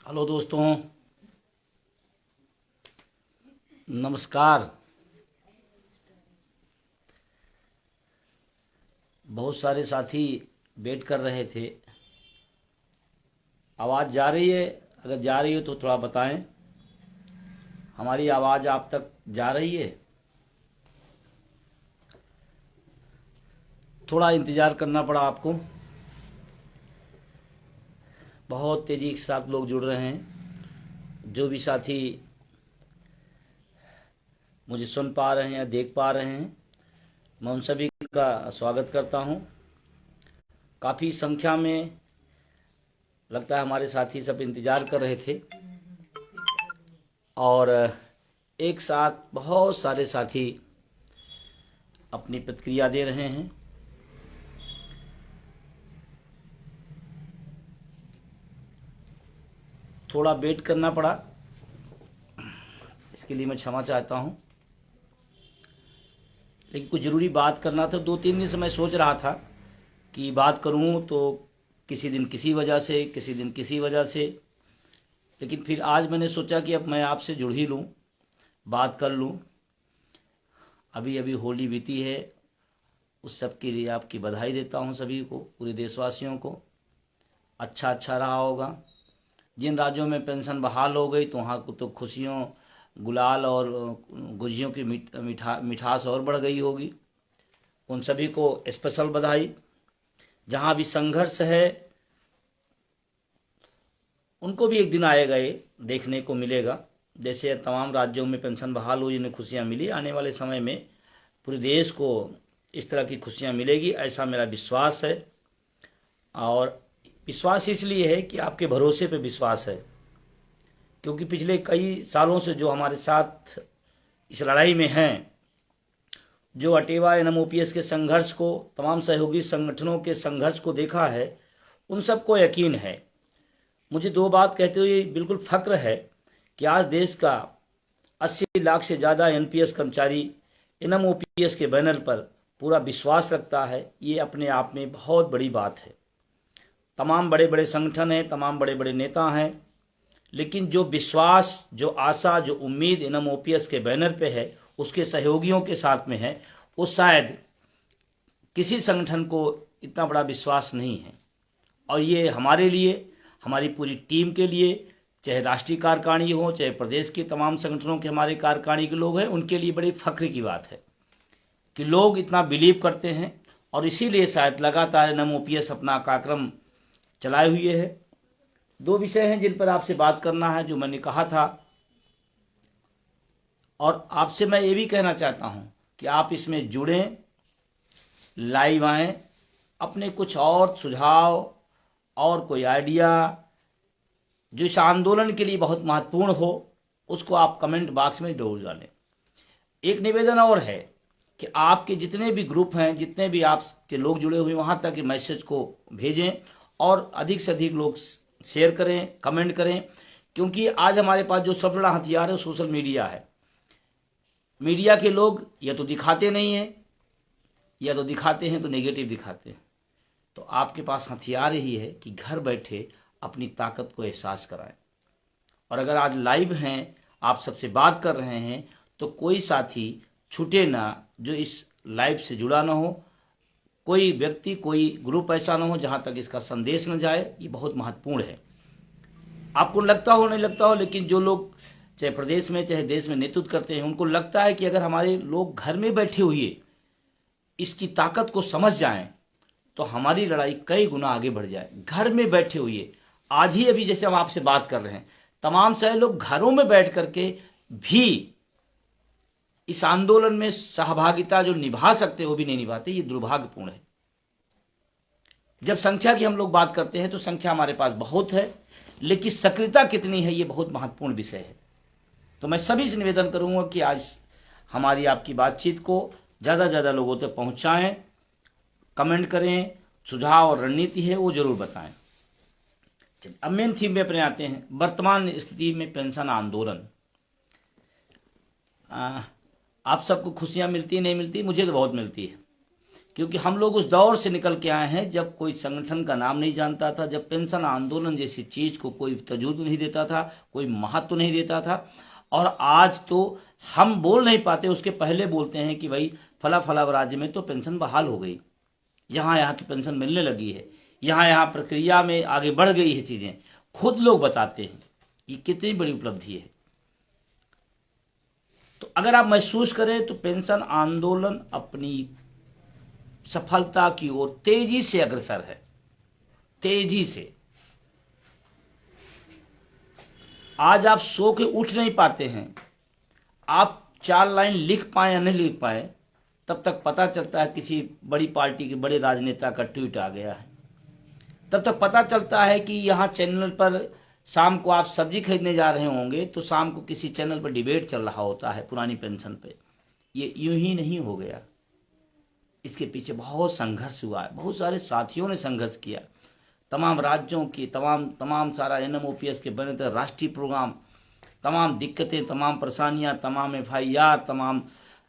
Hello दोस्तों, नमस्कार। बहुत सारे साथी वेट कर रहे थे। आवाज़ जा रही है? अगर जा रही हो तो थोड़ा बताएं। हमारी आवाज़ आप तक जा रही है? थोड़ा इंतज़ार करना पड़ा आपको। बहुत तेज़ी के साथ लोग जुड़ रहे हैं। जो भी साथी मुझे सुन पा रहे हैं या देख पा रहे हैं, मैं उन सभी का स्वागत करता हूं। काफ़ी संख्या में लगता है हमारे साथी सब इंतज़ार कर रहे थे और एक साथ बहुत सारे साथी अपनी प्रतिक्रिया दे रहे हैं। थोड़ा वेट करना पड़ा, इसके लिए मैं क्षमा चाहता हूं। लेकिन कुछ ज़रूरी बात करना था। 2-3 दिन से मैं सोच रहा था कि बात करूं तो किसी दिन किसी वजह से, किसी दिन किसी वजह से, लेकिन फिर आज मैंने सोचा कि अब मैं आपसे जुड़ ही लूं, बात कर लूं। अभी अभी होली बीती है, उस सब के लिए आपकी बधाई देता हूं सभी को, पूरे देशवासियों को। अच्छा रहा होगा। जिन राज्यों में पेंशन बहाल हो गई तो वहाँ को तो खुशियों, गुलाल और गुजियों की मिठास और बढ़ गई होगी। उन सभी को स्पेशल बधाई। जहाँ भी संघर्ष है उनको भी एक दिन आएगा, ये देखने को मिलेगा। जैसे तमाम राज्यों में पेंशन बहाल हुई, उन्हें खुशियाँ मिली, आने वाले समय में पूरे देश को इस तरह की खुशियाँ मिलेगी, ऐसा मेरा विश्वास है। और विश्वास इसलिए है कि आपके भरोसे पे विश्वास है, क्योंकि पिछले कई सालों से जो हमारे साथ इस लड़ाई में हैं, जो अटेवा एनएमओपीएस के संघर्ष को, तमाम सहयोगी संगठनों के संघर्ष को देखा है, उन सबको यकीन है। मुझे दो बात कहते हुए बिल्कुल फक्र है कि आज देश का 80 लाख से ज़्यादा एनपीएस कर्मचारी एनएमओपीएस के बैनर पर पूरा विश्वास रखता है। ये अपने आप में बहुत बड़ी बात है। तमाम बड़े बड़े संगठन हैं, तमाम बड़े बड़े नेता हैं, लेकिन जो विश्वास, जो आशा, जो उम्मीद एनएमओपीएस के बैनर पे है, उसके सहयोगियों के साथ में है, उस शायद किसी संगठन को इतना बड़ा विश्वास नहीं है। और ये हमारे लिए, हमारी पूरी टीम के लिए, चाहे राष्ट्रीय कार्यकारिणी हो, चाहे प्रदेश के तमाम संगठनों के हमारे कार्यकारिणी के लोग हैं, उनके लिए बड़ी फख्र की बात है कि लोग इतना बिलीव करते हैं। और इसीलिए शायद लगातार एनएमओपीएस अपना कार्यक्रम चलाए हुए है। दो विषय हैं जिन पर आपसे बात करना है, जो मैंने कहा था, और आपसे मैं ये भी कहना चाहता हूं कि आप इसमें जुड़ें, लाइव आएं, अपने कुछ और सुझाव और कोई आइडिया जो इस आंदोलन के लिए बहुत महत्वपूर्ण हो, उसको आप कमेंट बॉक्स में जरूर डालें। एक निवेदन और है कि आपके जितने भी ग्रुप हैं, जितने भी आपके लोग जुड़े हुए, वहां तक मैसेज को भेजें और अधिक से अधिक लोग शेयर करें, कमेंट करें, क्योंकि आज हमारे पास जो सबसे बड़ा हथियार है सोशल मीडिया है। मीडिया के लोग या तो दिखाते नहीं हैं, या तो दिखाते हैं तो नेगेटिव दिखाते हैं। तो आपके पास हथियार ही है कि घर बैठे अपनी ताकत को एहसास कराएं। और अगर आज लाइव हैं, आप सबसे बात कर रहे हैं, तो कोई साथी छूटे ना जो इस लाइव से जुड़ा ना हो, कोई व्यक्ति, कोई ग्रुप ऐसा ना हो जहां तक इसका संदेश न जाए। ये बहुत महत्वपूर्ण है। आपको लगता हो नहीं लगता हो, लेकिन जो लोग चाहे प्रदेश में चाहे देश में नेतृत्व करते हैं, उनको लगता है कि अगर हमारे लोग घर में बैठे हुए इसकी ताकत को समझ जाएं तो हमारी लड़ाई कई गुना आगे बढ़ जाए। घर में बैठे हुए, आज ही अभी जैसे हम आपसे बात कर रहे हैं, तमाम सारे लोग घरों में बैठ करके भी इस आंदोलन में सहभागिता जो निभा सकते वो भी नहीं निभाते। ये दुर्भाग्यपूर्ण है। जब संख्या की हम लोग बात करते हैं तो संख्या हमारे पास बहुत है, लेकिन सक्रियता कितनी है, ये बहुत महत्वपूर्ण विषय है। तो मैं सभी से निवेदन करूंगा कि आज हमारी आपकी बातचीत को ज़्यादा से ज़्यादा लोगों तक पहुंचाएं, कमेंट करें, सुझाव और रणनीति है वो जरूर बताएं। अब मेन थीम पे अपने आते हैं, वर्तमान स्थिति में पेंशन आंदोलन। आप सबको खुशियां मिलती नहीं मिलती? मुझे तो बहुत मिलती है, क्योंकि हम लोग उस दौर से निकल के आए हैं जब कोई संगठन का नाम नहीं जानता था, जब पेंशन आंदोलन जैसी चीज को कोई तजुर्बा नहीं देता था, कोई महत्व नहीं देता था। और आज तो हम बोल नहीं पाते, उसके पहले बोलते हैं कि भाई फला फला राज्य में तो पेंशन बहाल हो गई, यहाँ की पेंशन मिलने लगी है, यहाँ प्रक्रिया में आगे बढ़ गई है चीजें। खुद लोग बताते हैं, ये कितनी बड़ी उपलब्धि है। तो अगर आप महसूस करें तो पेंशन आंदोलन अपनी सफलता की ओर तेजी से अग्रसर है, तेजी से। आज आप सो के उठ नहीं पाते हैं, आप 4 लाइन लिख पाए या नहीं लिख पाए, तब तक पता चलता है किसी बड़ी पार्टी के बड़े राजनेता का ट्वीट आ गया है। तब तक पता चलता है कि यहाँ चैनल पर शाम को आप सब्जी खरीदने जा रहे होंगे तो शाम को किसी चैनल पर डिबेट चल रहा होता है पुरानी पेंशन पे। ये यूं ही नहीं हो गया, इसके पीछे बहुत संघर्ष हुआ है, बहुत सारे साथियों ने संघर्ष किया। तमाम राज्यों की तमाम सारा NMOPS के बने थे राष्ट्रीय प्रोग्राम, तमाम दिक्कतें, तमाम परेशानियां, तमाम FIR, तमाम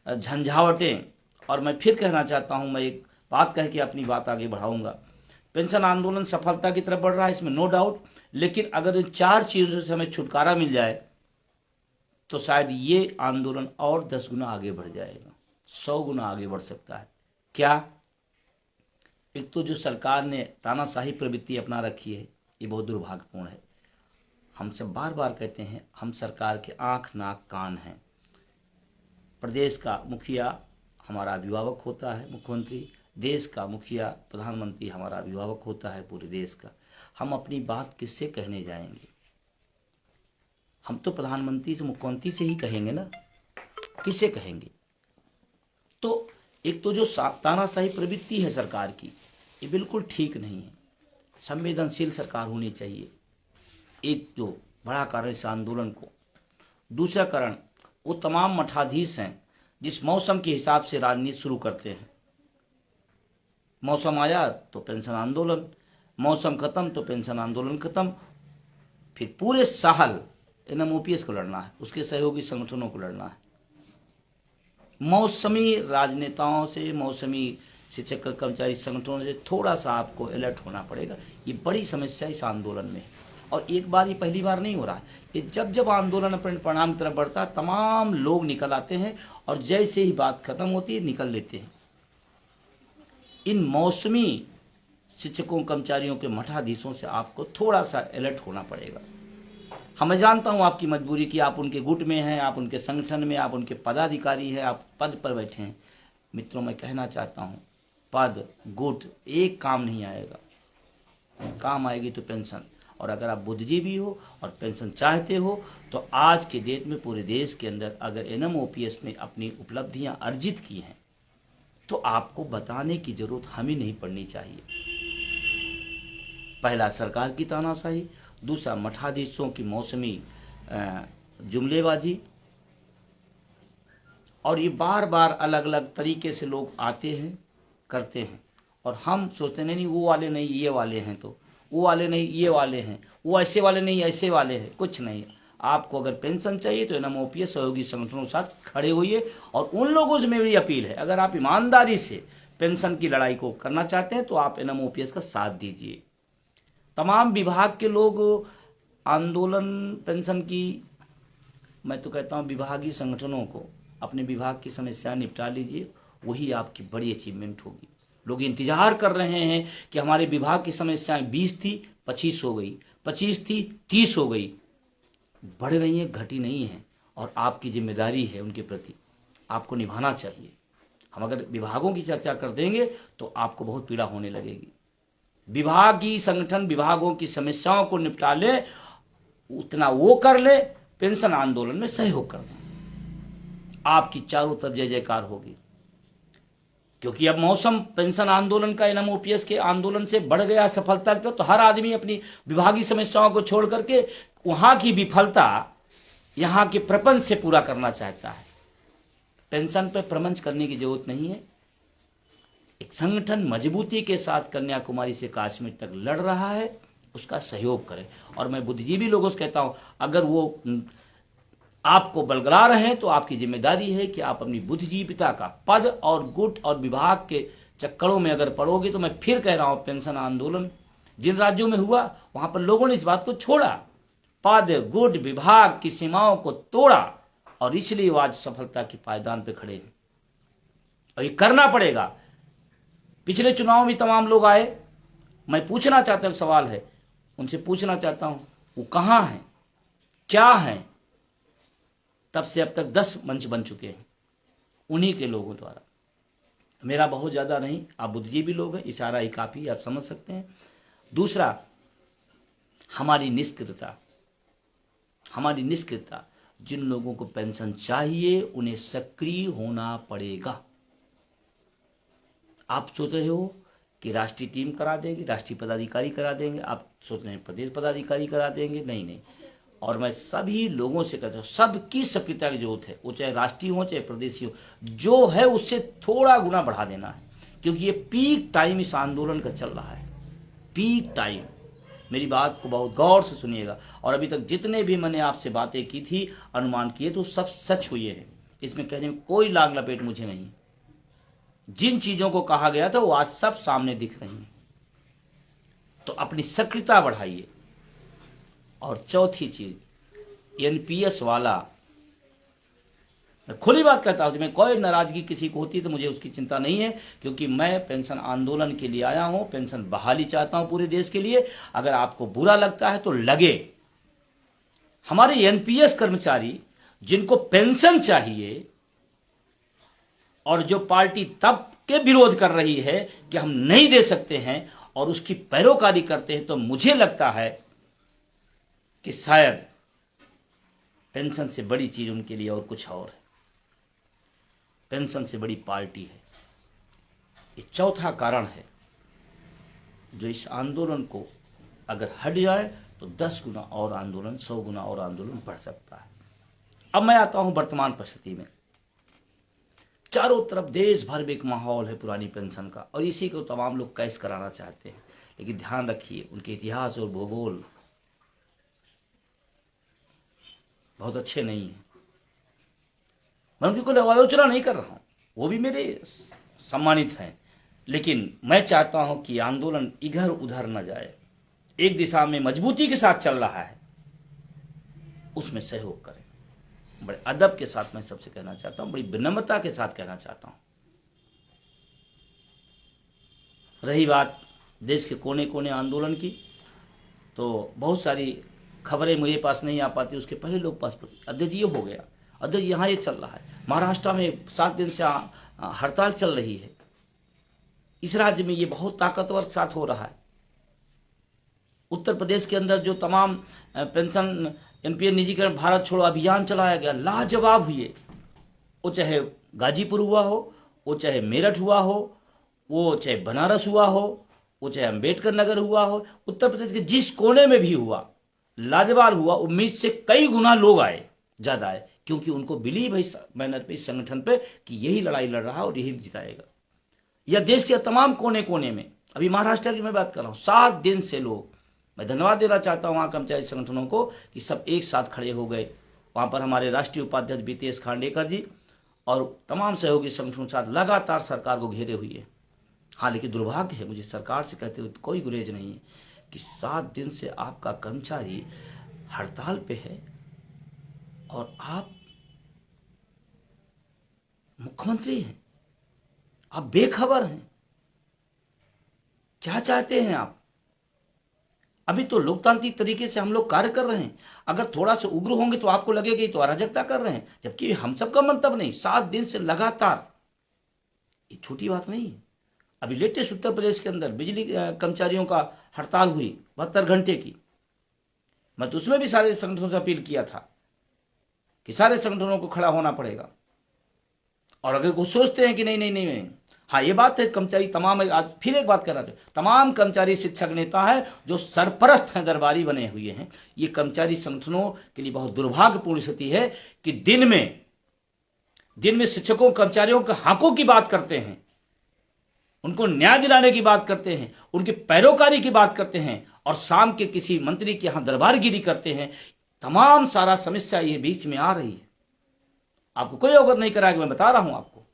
झंझावटें। और मैं फिर कहना चाहता हूं, मैं एक बात कह के अपनी बात आगे बढ़ाऊंगा। पेंशन आंदोलन सफलता की तरफ बढ़ रहा है, इसमें नो डाउट, लेकिन अगर इन 4 चीजों से हमें छुटकारा मिल जाए तो शायद ये आंदोलन और 10 गुना आगे बढ़ जाएगा, 100 गुना आगे बढ़ सकता है। क्या? एक तो जो सरकार ने तानाशाही प्रवृत्ति अपना रखी है, ये बहुत दुर्भाग्यपूर्ण है। हम सब बार बार कहते हैं, हम सरकार के आंख नाक कान हैं। प्रदेश का मुखिया हमारा अभिभावक होता है, मुख्यमंत्री, देश का मुखिया प्रधानमंत्री हमारा अभिभावक होता है पूरे देश का। हम अपनी बात किससे कहने जाएंगे? हम तो प्रधानमंत्री से, मुख्यमंत्री से ही कहेंगे ना, किससे कहेंगे? तो एक तो जो तानाशाही प्रवृत्ति है सरकार की, ये बिल्कुल ठीक नहीं है। संवेदनशील सरकार होनी चाहिए, एक जो बड़ा कारण इस आंदोलन को। दूसरा कारण, वो तमाम मठाधीश हैं जिस मौसम के हिसाब से राजनीति शुरू करते हैं। मौसम आया तो पेंशन आंदोलन, मौसम खत्म तो पेंशन आंदोलन खत्म। फिर पूरे साल NMOPS को लड़ना है, उसके सहयोगी संगठनों को लड़ना है। मौसमी राजनेताओं से, मौसमी शिक्षक कर्मचारी संगठनों से थोड़ा सा आपको अलर्ट होना पड़ेगा। ये बड़ी समस्या इस आंदोलन में है, और एक बार, ये पहली बार नहीं हो रहा है। ये जब जब आंदोलन अपने परिणाम की तरफ बढ़ता है, तमाम लोग निकल आते हैं और जैसे ही बात खत्म होती है निकल लेते हैं। इन मौसमी शिक्षकों कर्मचारियों के मठाधीशों से आपको थोड़ा सा अलर्ट होना पड़ेगा। मैं जानता हूं आपकी मजबूरी कि आप उनके गुट में हैं, आप उनके संगठन में, आप उनके पदाधिकारी हैं, आप पद पर बैठे हैं। मित्रों, मैं कहना चाहता हूं, पद गुट एक काम नहीं आएगा, काम आएगी तो पेंशन। और अगर आप बुद्धिजीवी हो और पेंशन चाहते हो तो आज के डेट में पूरे देश के अंदर अगर NMOPS ने अपनी उपलब्धियां अर्जित की हैं तो आपको बताने की जरूरत हमें नहीं पड़नी चाहिए। पहला सरकार की तानाशाही, दूसरा मठाधीशों की मौसमी जुमलेबाजी, और ये बार बार अलग अलग तरीके से लोग आते हैं, करते हैं, और हम सोचते नहीं वो वाले नहीं ये वाले हैं, तो वो वाले नहीं ये वाले हैं, वो ऐसे वाले नहीं ऐसे वाले हैं। कुछ नहीं, आपको अगर पेंशन चाहिए तो NMOPS सहयोगी संगठनों के साथ खड़े होइए। और उन लोगों से मेरी अपील है, अगर आप ईमानदारी से पेंशन की लड़ाई को करना चाहते हैं तो आप NMOPS का साथ दीजिए। तमाम विभाग के लोग आंदोलन पेंशन की, मैं तो कहता हूं विभागीय संगठनों को अपने विभाग की समस्या निपटा लीजिए, वही आपकी बड़ी अचीवमेंट होगी। लोग इंतजार कर रहे हैं कि हमारे विभाग की समस्याएं 20 थी 25 हो गई, 25 थी 30 हो गई। बढ़ रही है, घटी नहीं है, और आपकी जिम्मेदारी है उनके प्रति, आपको निभाना चाहिए। हम अगर विभागों की चर्चा कर देंगे तो आपको बहुत पीड़ा होने लगेगी। विभागीय संगठन विभागों की समस्याओं को निपटा ले, उतना वो कर ले, पेंशन आंदोलन में सहयोग कर दें, आपकी चारों तरफ जय जयकार होगी। क्योंकि अब मौसम पेंशन आंदोलन का NMOPS के आंदोलन से बढ़ गया सफलता की, तो हर आदमी अपनी विभागीय समस्याओं को छोड़ करके वहां की विफलता यहां के प्रपंच से पूरा करना चाहता है। पेंशन पर प्रपंच करने की जरूरत नहीं है। एक संगठन मजबूती के साथ कन्याकुमारी से कश्मीर तक लड़ रहा है, उसका सहयोग करें। और मैं बुद्धिजीवी लोगों से कहता हूं, अगर वो आपको बलगला रहे हैं तो आपकी जिम्मेदारी है कि आप अपनी बुद्धिजीविता का, पद और गुट और विभाग के चक्करों में अगर पड़ोगे तो मैं फिर कह रहा हूं, पेंशन आंदोलन जिन राज्यों में हुआ वहां पर लोगों ने इस बात को छोड़ा, पद गुट विभाग की सीमाओं को तोड़ा, और इसलिए वो आज सफलता के पायदान पे खड़े हैं। और ये करना पड़ेगा। पिछले चुनाव में तमाम लोग आए, मैं पूछना चाहता हूं, सवाल है उनसे पूछना चाहता हूं, वो कहां हैं, क्या हैं? तब से अब तक 10 मंच बन चुके हैं उन्हीं के लोगों द्वारा। मेरा बहुत ज्यादा नहीं, आप बुद्धिजीवी लोग हैं, इशारा ही काफी, आप समझ सकते हैं। दूसरा, हमारी निष्क्रियता, जिन लोगों को पेंशन चाहिए उन्हें सक्रिय होना पड़ेगा। आप सोच रहे हो कि राष्ट्रीय टीम करा देंगे, राष्ट्रीय पदाधिकारी करा देंगे, आप सोच रहे हैं प्रदेश पदाधिकारी करा देंगे, नहीं। और मैं सभी लोगों से कहता हूं, सबकी सक्रियता की जरूरत है, वो चाहे राष्ट्रीय हो चाहे प्रदेशी हो, जो है उससे थोड़ा गुना बढ़ा देना है, क्योंकि ये पीक टाइम इस आंदोलन का चल रहा है, पीक टाइम। मेरी बात को बहुत गौर से सुनिएगा। और अभी तक जितने भी मैंने आपसे बातें की थी, अनुमान किए, तो सब सच हुए हैं, इसमें कहने में कोई लाग लपेट मुझे नहीं। जिन चीजों को कहा गया था वो आज सब सामने दिख रही हैं। तो अपनी सक्रियता बढ़ाइए। और चौथी चीज, एनपीएस वाला, मैं खुली बात कहता हूं, मैं कोई नाराजगी किसी को होती तो मुझे उसकी चिंता नहीं है, क्योंकि मैं पेंशन आंदोलन के लिए आया हूं, पेंशन बहाली चाहता हूं पूरे देश के लिए। अगर आपको बुरा लगता है तो लगे। हमारे एनपीएस कर्मचारी जिनको पेंशन चाहिए और जो पार्टी तब के विरोध कर रही है कि हम नहीं दे सकते हैं और उसकी पैरोकारी करते हैं, तो मुझे लगता है कि शायद पेंशन से बड़ी चीज उनके लिए और कुछ और है, पेंशन से बड़ी पार्टी है। ये चौथा कारण है जो इस आंदोलन को अगर हट जाए तो 10 गुना और आंदोलन, 100 गुना और आंदोलन बढ़ सकता है। अब मैं आता हूं वर्तमान परिस्थिति में। चारों तरफ देश भर में एक माहौल है पुरानी पेंशन का, और इसी को तमाम लोग कैश कराना चाहते हैं। लेकिन ध्यान रखिए, उनके इतिहास और भूगोल बहुत अच्छे नहीं है। मैं उनकी कोई आलोचना नहीं कर रहा हूं, वो भी मेरे सम्मानित हैं, लेकिन मैं चाहता हूं कि आंदोलन इधर उधर न जाए, एक दिशा में मजबूती के साथ चल रहा है, उसमें सहयोग करें। बड़े अदब के साथ मैं सबसे कहना चाहता हूं, बड़ी विनम्रता के साथ कहना चाहता हूं। रही बात देश के कोने कोने आंदोलन की, तो बहुत सारी खबरें मेरे पास नहीं आ पाती, उसके पहले लोग पास अध्यक्ष ये हो गया, अध्यक्ष यहाँ ये चल रहा है। महाराष्ट्र में 7 दिन से हड़ताल चल रही है। इस राज्य में ये बहुत ताकतवर के साथ हो रहा है। उत्तर प्रदेश के अंदर जो तमाम पेंशन एमपीएस निजीकरण भारत छोड़ो अभियान चलाया गया, लाजवाब हुए। वो चाहे गाजीपुर हुआ हो, वो चाहे मेरठ हुआ हो, वो चाहे बनारस हुआ हो, वो चाहे अंबेडकर नगर हुआ हो, उत्तर प्रदेश के जिस कोने में भी हुआ, लाजवाब हुआ। उम्मीद से कई गुना लोग आए, ज्यादा आए, क्योंकि उनको बिलीव है इस बैनर पे, इस संगठन पे, कि यही लड़ाई लड़ रहा है और यही जिताएगा। या देश के तमाम कोने कोने में, अभी महाराष्ट्र की मैं बात कर रहा हूं, 7 दिन से लोग, मैं धन्यवाद देना चाहता हूं वहां कर्मचारी संगठनों को कि सब एक साथ खड़े हो गए। वहां पर हमारे राष्ट्रीय उपाध्यक्ष बीतेश खांडेकर जी और तमाम सहयोगी संगठनों के साथ लगातार सरकार को घेरे हुए हैं। हाँ, लेकिन दुर्भाग्य है, मुझे सरकार से कहते हुए कोई गुरेज नहीं है कि 7 दिन से आपका कर्मचारी हड़ताल पे है और आप मुख्यमंत्री हैं, आप बेखबर हैं। क्या चाहते हैं आप? अभी तो लोकतांत्रिक तरीके से हम लोग कार्य कर रहे हैं। अगर थोड़ा सा उग्र होंगे तो आपको लगेगा तो अराजकता कर रहे हैं, जबकि हम सबका मंतव्य नहीं। 7 दिन से लगातार, ये छोटी बात नहीं है। अभी लेटेस्ट उत्तर प्रदेश के अंदर बिजली कर्मचारियों का हड़ताल हुई 72 घंटे की। मैं तो उसमें भी सारे संगठनों से अपील किया था कि सारे संगठनों को खड़ा होना पड़ेगा। और अगर वो सोचते हैं कि नहीं, हाँ ये बात है, कर्मचारी तमाम, आज फिर एक बात कहना चाहिए, तमाम कर्मचारी शिक्षक नेता है जो सरपरस्त हैं, दरबारी बने हुए हैं। ये कर्मचारी संगठनों के लिए बहुत दुर्भाग्यपूर्ण स्थिति है कि दिन में शिक्षकों कर्मचारियों के हकों की बात करते हैं, उनको न्याय दिलाने की बात करते हैं, उनकी पैरोकारी की बात करते हैं, और शाम के किसी मंत्री के यहां दरबारगिरी करते हैं। तमाम सारा समस्या ये बीच में आ रही है। आपको कोई अवगत नहीं करा कि मैं बता रहा हूं आपको।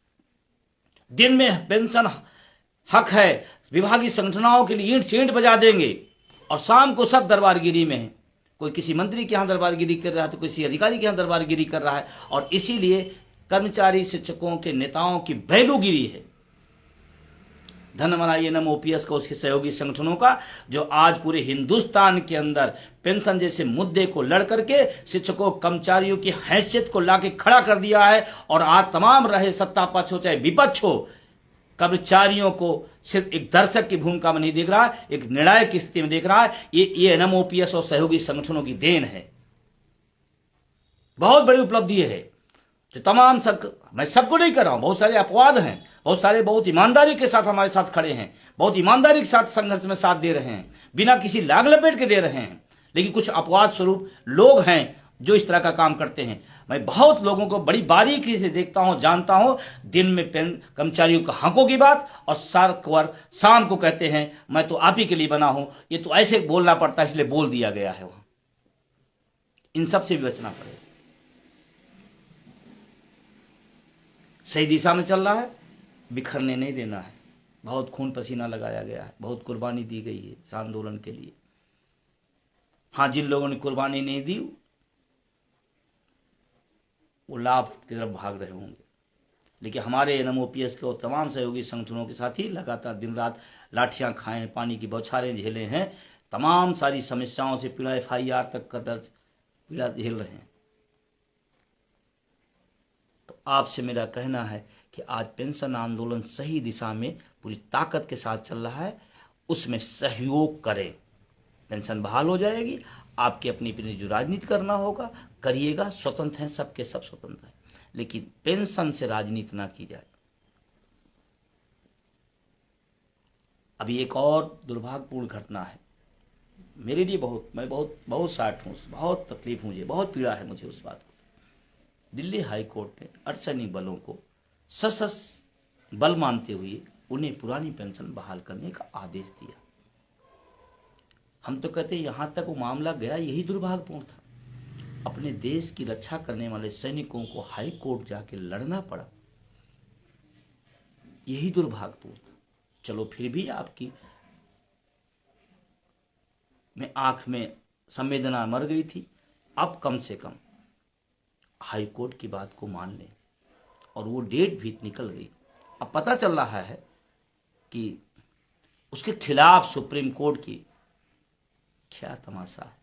दिन में पेंशन हक है, विभागीय संगठनों के लिए ईंट से ईंट बजा देंगे, और शाम को सब दरबारगिरी में है। कोई किसी मंत्री के यहाँ दरबारगिरी कर रहा है तो किसी अधिकारी के यहाँ दरबारगिरी कर रहा है, और इसीलिए कर्मचारी शिक्षकों के नेताओं की वैल्यूगिरी है। धन मनाइए नम ओपीएस का, उसके सहयोगी संगठनों का, जो आज पूरे हिंदुस्तान के अंदर पेंशन जैसे मुद्दे को लड़ करके शिक्षकों कर्मचारियों की हैसियत को लाके खड़ा कर दिया है। और आज तमाम रहे सत्ता पक्ष हो चाहे विपक्ष हो, कर्मचारियों को सिर्फ एक दर्शक की भूमिका में नहीं देख रहा है, एक निर्णायक की स्थिति में देख रहा है। ये एनएमओपीएस और सहयोगी संगठनों की देन है, बहुत बड़ी उपलब्धि है। जो तमाम मैं सबको नहीं कर रहा हूं, बहुत सारे अपवाद हैं, बहुत सारे बहुत ईमानदारी के साथ हमारे साथ खड़े हैं, बहुत ईमानदारी के साथ संघर्ष में साथ दे रहे हैं, बिना किसी लाग लपेट के दे रहे हैं। लेकिन कुछ अपवाद स्वरूप लोग हैं जो इस तरह का काम करते हैं। मैं बहुत लोगों को बड़ी बारीकी से देखता हूं, जानता हूं। दिन में कर्मचारियों के हकों की बात, और शाम को कहते हैं मैं तो आप ही के लिए बना हूं, ये तो ऐसे बोलना पड़ता है इसलिए बोल दिया गया है। वहां इन सब से भी बचना पड़ेगा। सही दिशा में चल रहा है, बिखरने नहीं देना है। बहुत खून पसीना लगाया गया है, बहुत कुर्बानी दी गई है इस आंदोलन के लिए। हाँ, जिन लोगों ने कुर्बानी नहीं दी वो लाभ की तरफ भाग रहे होंगे, लेकिन हमारे एनएमओपीएस के और तमाम सहयोगी संगठनों के साथ ही लगातार दिन रात लाठियां खाएं, पानी की बौछारें झेले हैं, तमाम सारी समस्याओं से पीड़ा FIR तक का दर्ज पीड़ा झेल रहे हैं। तो आपसे मेरा कहना है कि आज पेंशन आंदोलन सही दिशा में पूरी ताकत के साथ चल रहा है, उसमें सहयोग करें। पेंशन बहाल हो जाएगी, आपकी अपनी अपनी जो राजनीति करना होगा करिएगा, स्वतंत्र हैं, सबके सब स्वतंत्र हैं, लेकिन पेंशन से राजनीति ना की जाए। अभी एक और दुर्भाग्यपूर्ण घटना है मेरे लिए, मैं बहुत साठ हूँ, बहुत तकलीफ, मुझे बहुत पीड़ा है मुझे उस बात को। दिल्ली हाई कोर्ट ने अर्धसैनिक बलों को सशस्त्र बल मानते हुए उन्हें पुरानी पेंशन बहाल करने का आदेश दिया। हम तो कहते यहां तक वो मामला गया, यही दुर्भाग्यपूर्ण था। अपने देश की रक्षा करने वाले सैनिकों को हाई कोर्ट जाके लड़ना पड़ा, यही दुर्भाग्यपूर्ण था। चलो फिर भी आपकी में आंख में संवेदना मर गई थी, अब कम से कम हाई कोर्ट की बात को मान लें, और वो डेट भी निकल गई। अब पता चल रहा है कि उसके खिलाफ सुप्रीम कोर्ट की क्या तमाशा है।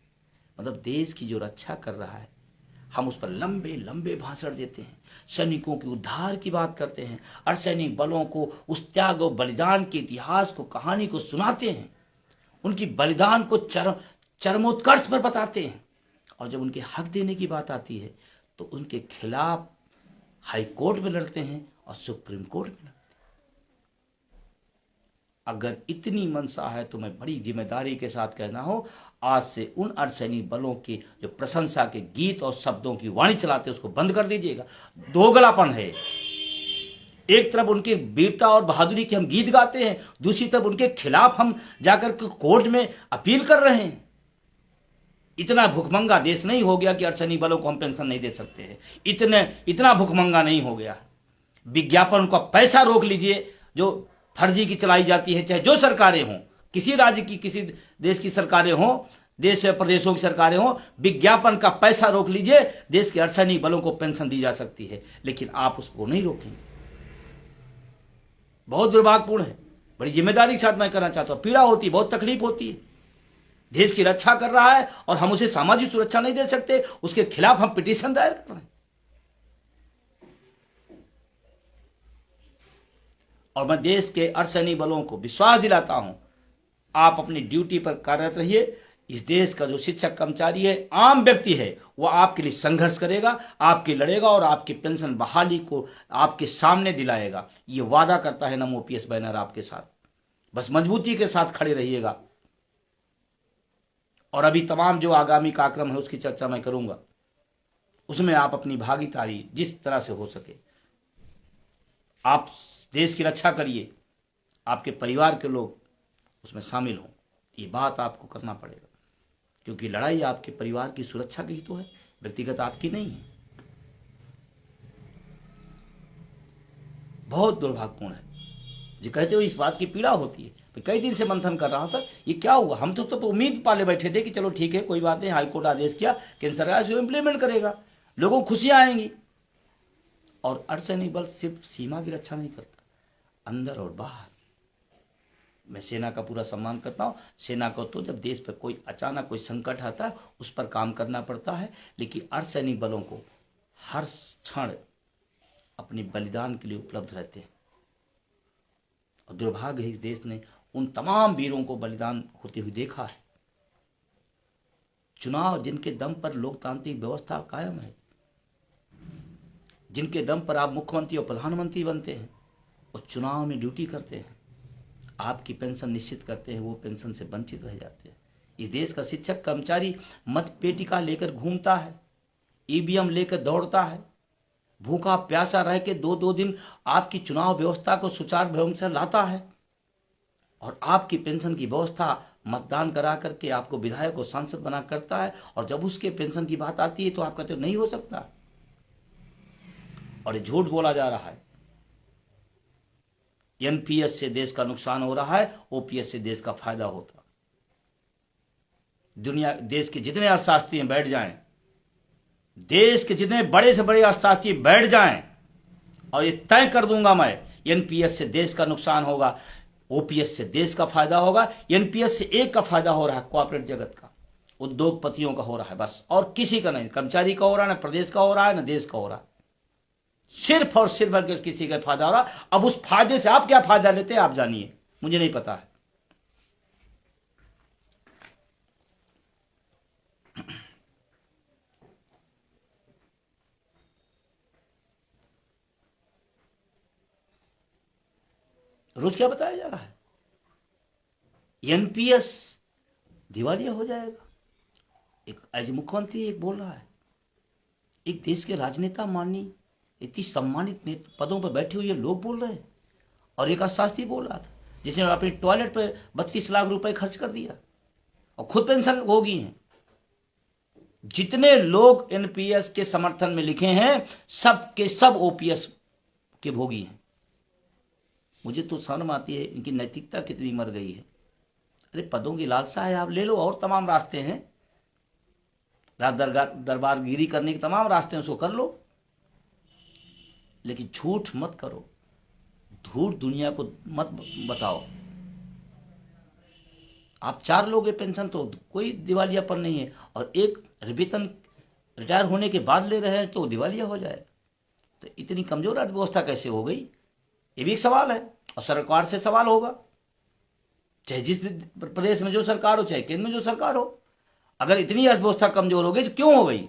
मतलब देश की जो रक्षा कर रहा है, हम उस पर लंबे लंबे भाषण देते हैं, सैनिकों के उद्धार की बात करते हैं, अर्धसैनिक बलों को उस त्याग और बलिदान के इतिहास को, कहानी को सुनाते हैं, उनकी बलिदान को चरमोत्कर्ष पर बताते हैं, और जब उनके हक देने की बात आती है तो उनके खिलाफ हाई कोर्ट में लड़ते हैं और सुप्रीम कोर्ट में लड़ते हैं। अगर इतनी मनसा है तो मैं बड़ी जिम्मेदारी के साथ कहना हो, आज से उन अर्धसैनिक बलों की जो प्रशंसा के गीत और शब्दों की वाणी चलाते हैं उसको बंद कर दीजिएगा। दोगलापन है, एक तरफ उनकी वीरता और बहादुरी के हम गीत गाते हैं, दूसरी तरफ उनके खिलाफ हम जाकर के कोर्ट में अपील कर रहे हैं। इतना भुखमंगा देश नहीं हो गया कि अर्धसैनिक बलों को हम पेंशन नहीं दे सकते हैं, इतना भुखमंगा नहीं हो गया। विज्ञापन का पैसा रोक लीजिए जो फर्जी की चलाई जाती है, चाहे जो सरकारें हों, किसी राज्य की, किसी देश की सरकारें हों, देश या प्रदेशों की सरकारें हों, विज्ञापन का पैसा रोक लीजिए, देश के अर्धसैनिक बलों को पेंशन दी जा सकती है, लेकिन आप उसको नहीं रोकेंगे। बहुत दुर्भाग्यपूर्ण है। बड़ी जिम्मेदारी के साथ मैं करना चाहता हूं, पीड़ा होती है, बहुत तकलीफ होती है। देश की रक्षा कर रहा है और हम उसे सामाजिक सुरक्षा नहीं दे सकते, उसके खिलाफ हम पिटीशन दायर कर रहे हैं। और मैं देश के अर्धसैनिक बलों को विश्वास दिलाता हूं, आप अपनी ड्यूटी पर कार्यरत रहिए। इस देश का जो शिक्षक कर्मचारी है, आम व्यक्ति है, वो आपके लिए संघर्ष करेगा, आपकी लड़ेगा और आपकी पेंशन बहाली को आपके सामने दिलाएगा। ये वादा करता है नमो ओपीएस बैनर आपके साथ। बस मजबूती के साथ खड़े रहिएगा। और अभी तमाम जो आगामी कार्यक्रम है उसकी चर्चा मैं करूंगा, उसमें आप अपनी भागीदारी जिस तरह से हो सके, आप देश की रक्षा करिए, आपके परिवार के लोग उसमें शामिल हों। ये बात आपको करना पड़ेगा, क्योंकि लड़ाई आपके परिवार की सुरक्षा की ही तो है, व्यक्तिगत आपकी नहीं है। बहुत दुर्भाग्यपूर्ण है, जो कहते हो इस बात की पीड़ा होती है। मैं कई दिन से मंथन कर रहा था ये क्या हुआ। हम तो उम्मीद पाले बैठे थे कि चलो ठीक है कोई बात नहीं, हाईकोर्ट आदेश किया, केंद्र सरकार इसको इम्प्लीमेंट करेगा, लोगों को खुशियां आएंगी। और अर्धसैनिक बल सिर्फ सीमा की रक्षा नहीं करता, अंदर और बाहर। मैं सेना का पूरा सम्मान करता हूँ। सेना को तो जब देश पर कोई अचानक कोई संकट आता है उस पर काम करना पड़ता है, लेकिन अर्धसैनिक बलों को हर क्षण अपने बलिदान के लिए उपलब्ध रहते हैं। और दुर्भाग्य है इस देश ने उन तमाम वीरों को बलिदान होते हुए देखा है। चुनाव जिनके दम पर लोकतांत्रिक व्यवस्था कायम है, जिनके दम पर आप मुख्यमंत्री और प्रधानमंत्री बनते हैं और चुनाव में ड्यूटी करते हैं, आपकी पेंशन निश्चित करते हैं, वो पेंशन से वंचित रह जाते हैं। इस देश का शिक्षक कर्मचारी मत पेटिका लेकर घूमता है, ईवीएम लेकर दौड़ता है, भूखा प्यासा रह के 2-2 दिन आपकी चुनाव व्यवस्था को सुचारू ढंग से लाता है, और आपकी पेंशन की व्यवस्था मतदान करा करके आपको विधायक और सांसद बना करता है। और जब उसके पेंशन की बात आती है तो आप कहते हो नहीं हो सकता, और झूठ बोला जा रहा है। एनपीएस से देश का नुकसान हो रहा है, ओपीएस से देश का फायदा होता। दुनिया देश के जितने अर्थशास्त्री हैं बैठ जाएं, देश के जितने बड़े से बड़े अर्थशास्त्री बैठ जाएं, और ये तय कर दूंगा मैं, एनपीएस से देश का नुकसान होगा, ओपीएस से देश का फायदा होगा। एनपीएस से एक का फायदा हो रहा है, कॉर्पोरेट जगत का, उद्योगपतियों का हो रहा है बस, और किसी का नहीं। कर्मचारी का हो रहा है, ना प्रदेश का हो रहा है, ना देश का हो रहा है, सिर्फ और सिर्फ अगर किसी का फायदा हो रहा। अब उस फायदे से आप क्या फायदा लेते हैं आप जानिए, मुझे नहीं पता है। रोज क्या बताया जा रहा है, एनपीएस दिवालिया हो जाएगा। एक एज मुख्यमंत्री एक बोल रहा है, एक देश के राजनेता माननीय इतनी सम्मानित पदों पर बैठे हुए लोग बोल रहे हैं, और एक अर्थशास्त्री बोल रहा था जिसने अपने टॉयलेट पर 32 लाख रुपए खर्च कर दिया और खुद पेंशन भोगी हैं। जितने लोग एनपीएस के समर्थन में लिखे हैं सब के सब ओपीएस के भोगी हैं। मुझे तो शर्म आती है, इनकी नैतिकता कितनी मर गई है। अरे पदों की लालसा है, आप ले लो, और तमाम रास्ते हैं, रात दरबारगिरी करने के तमाम रास्ते हैं, उसको कर लो, लेकिन झूठ मत करो, झूठ दुनिया को मत बताओ। आप 4 लोगे पेंशन तो कोई दिवालियापन नहीं है, और एक वेतन रिटायर होने के बाद ले रहे हैं तो दिवालिया हो जाए। तो इतनी कमजोर अर्थव्यवस्था कैसे हो गई, ये भी एक सवाल है, और सरकार से सवाल होगा, चाहे जिस प्रदेश में जो सरकार हो, चाहे केंद्र में जो सरकार हो। अगर इतनी अर्थव्यवस्था कमजोर हो गई तो क्यों हो गई?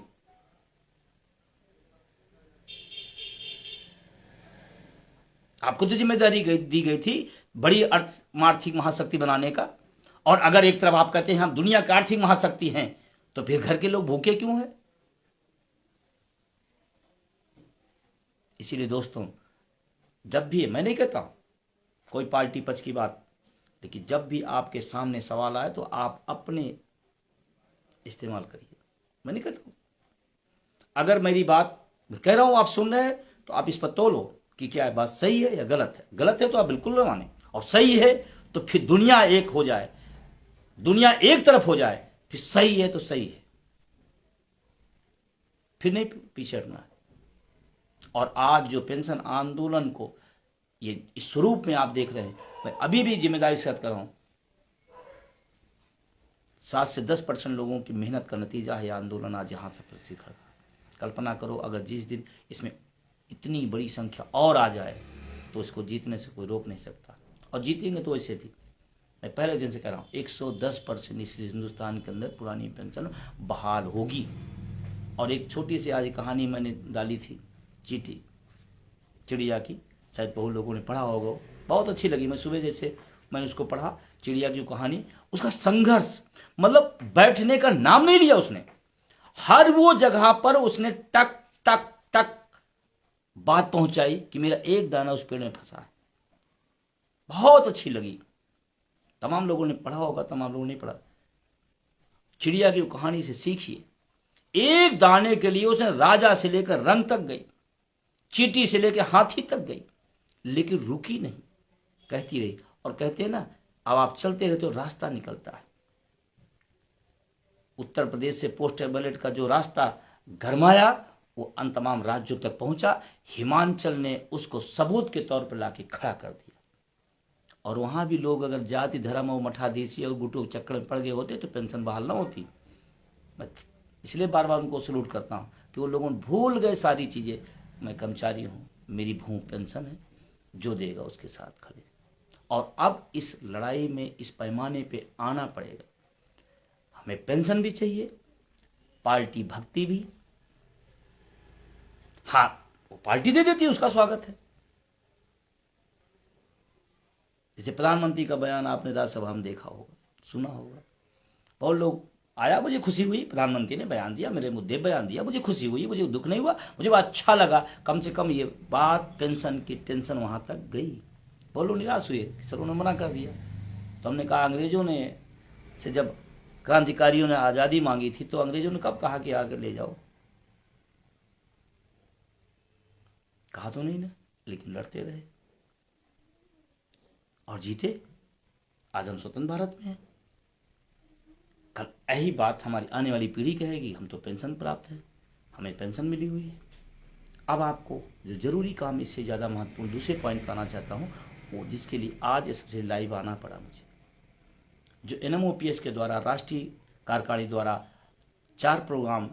आपको तो जिम्मेदारी दी गई थी बड़ी आर्थिक महाशक्ति बनाने का, और अगर एक तरफ आप कहते हैं हम दुनिया की आर्थिक महाशक्ति हैं, तो फिर घर के लोग भूखे क्यों हैं? इसीलिए दोस्तों, जब भी, मैं नहीं कहता कोई पार्टी पक्ष की बात, लेकिन जब भी आपके सामने सवाल आए तो आप अपने इस्तेमाल करिए। मैं नहीं कहता हूं, अगर मेरी बात मैं कह रहा हूं आप सुन रहे हैं तो आप इस पर तोलो कि क्या बात सही है या गलत है। गलत है तो आप बिल्कुल न माने, और सही है तो फिर दुनिया एक हो जाए, दुनिया एक तरफ हो जाए, फिर सही है तो सही है, फिर नहीं पीछे हटना है। और आज जो पेंशन आंदोलन को ये इस स्वरूप में आप देख रहे हैं, मैं अभी भी जिम्मेदारी से कर रहा हूं, 7 से 10% लोगों की मेहनत का नतीजा है आंदोलन आज यहां से प्रसिद्ध खड़ा। कल्पना करो अगर जिस दिन इसमें इतनी बड़ी संख्या और आ जाए तो इसको जीतने से कोई रोक नहीं सकता, और जीतेंगे तो ऐसे भी। मैं पहले दिन से कह रहा हूं 110% इस हिंदुस्तान के अंदर पुरानी पेंशन बहाल होगी। और एक छोटी सी आज कहानी मैंने डाली थी, चीटी चिड़िया की, शायद बहुत लोगों ने पढ़ा होगा, बहुत अच्छी लगी। मैं सुबह जैसे मैंने उसको पढ़ा, चिड़िया की कहानी, उसका संघर्ष, मतलब बैठने का नाम नहीं लिया उसने, हर वो जगह पर उसने टक टक टक बात पहुंचाई कि मेरा एक दाना उस पेड़ में फंसा है। बहुत अच्छी लगी, तमाम लोगों ने पढ़ा होगा, तमाम लोगों ने पढ़ा। चिड़िया की कहानी से सीखिए, एक दाने के लिए उसने राजा से लेकर रंग तक गई, चींटी से लेकर हाथी तक गई, लेकिन रुकी नहीं, कहती रही। और कहते हैं ना, अब आप चलते रहते हो रास्ता निकलता है। उत्तर प्रदेश से पोस्टल बैलेट का जो रास्ता गरमाया वो अन तमाम राज्यों तक पहुंचा। हिमाचल ने उसको सबूत के तौर पर लाके खड़ा कर दिया। और वहां भी लोग अगर जाति धर्म और मठाधीशी और गुटों के चक्कर में पड़ गए होते तो पेंशन बहाल ना होती। मैं इसलिए बार बार उनको सलूट करता हूं कि वो लोगों भूल गए सारी चीजें। मैं कर्मचारी हूं, मेरी भूख पेंशन है, जो देगा उसके साथ खड़े। और अब इस लड़ाई में इस पैमाने पे आना पड़ेगा। हमें पेंशन भी चाहिए, पार्टी भक्ति भी। हाँ, वो पार्टी दे देती है, उसका स्वागत है। जैसे प्रधानमंत्री का बयान आपने राज्यसभा में देखा होगा, सुना होगा। बहुत लोग आया, मुझे खुशी हुई, प्रधानमंत्री ने बयान दिया, मेरे मुद्दे बयान दिया, मुझे खुशी हुई, मुझे दुख नहीं हुआ, मुझे बहुत अच्छा लगा। कम से कम ये बात पेंशन की टेंशन वहां तक गई। बहुत लोग निराश हुए, सर उन्होंने मना कर दिया। तो हमने कहा, अंग्रेजों ने से जब क्रांतिकारियों ने आजादी मांगी थी तो अंग्रेजों ने कब कहा कि आगे ले जाओ? कहा तो नहीं ना, लेकिन लड़ते रहे और जीते। आज हम स्वतंत्र भारत में हैं। कल यही बात हमारी आने वाली पीढ़ी कहेगी, हम तो पेंशन प्राप्त है, हमें पेंशन मिली हुई है। अब आपको जो जरूरी काम, इससे ज़्यादा महत्वपूर्ण दूसरे पॉइंट पर आना चाहता हूँ, वो जिसके लिए आज सबसे लाइव आना पड़ा मुझे, जो NMOPS के द्वारा, राष्ट्रीय कार्यकारिणी द्वारा 4 प्रोग्राम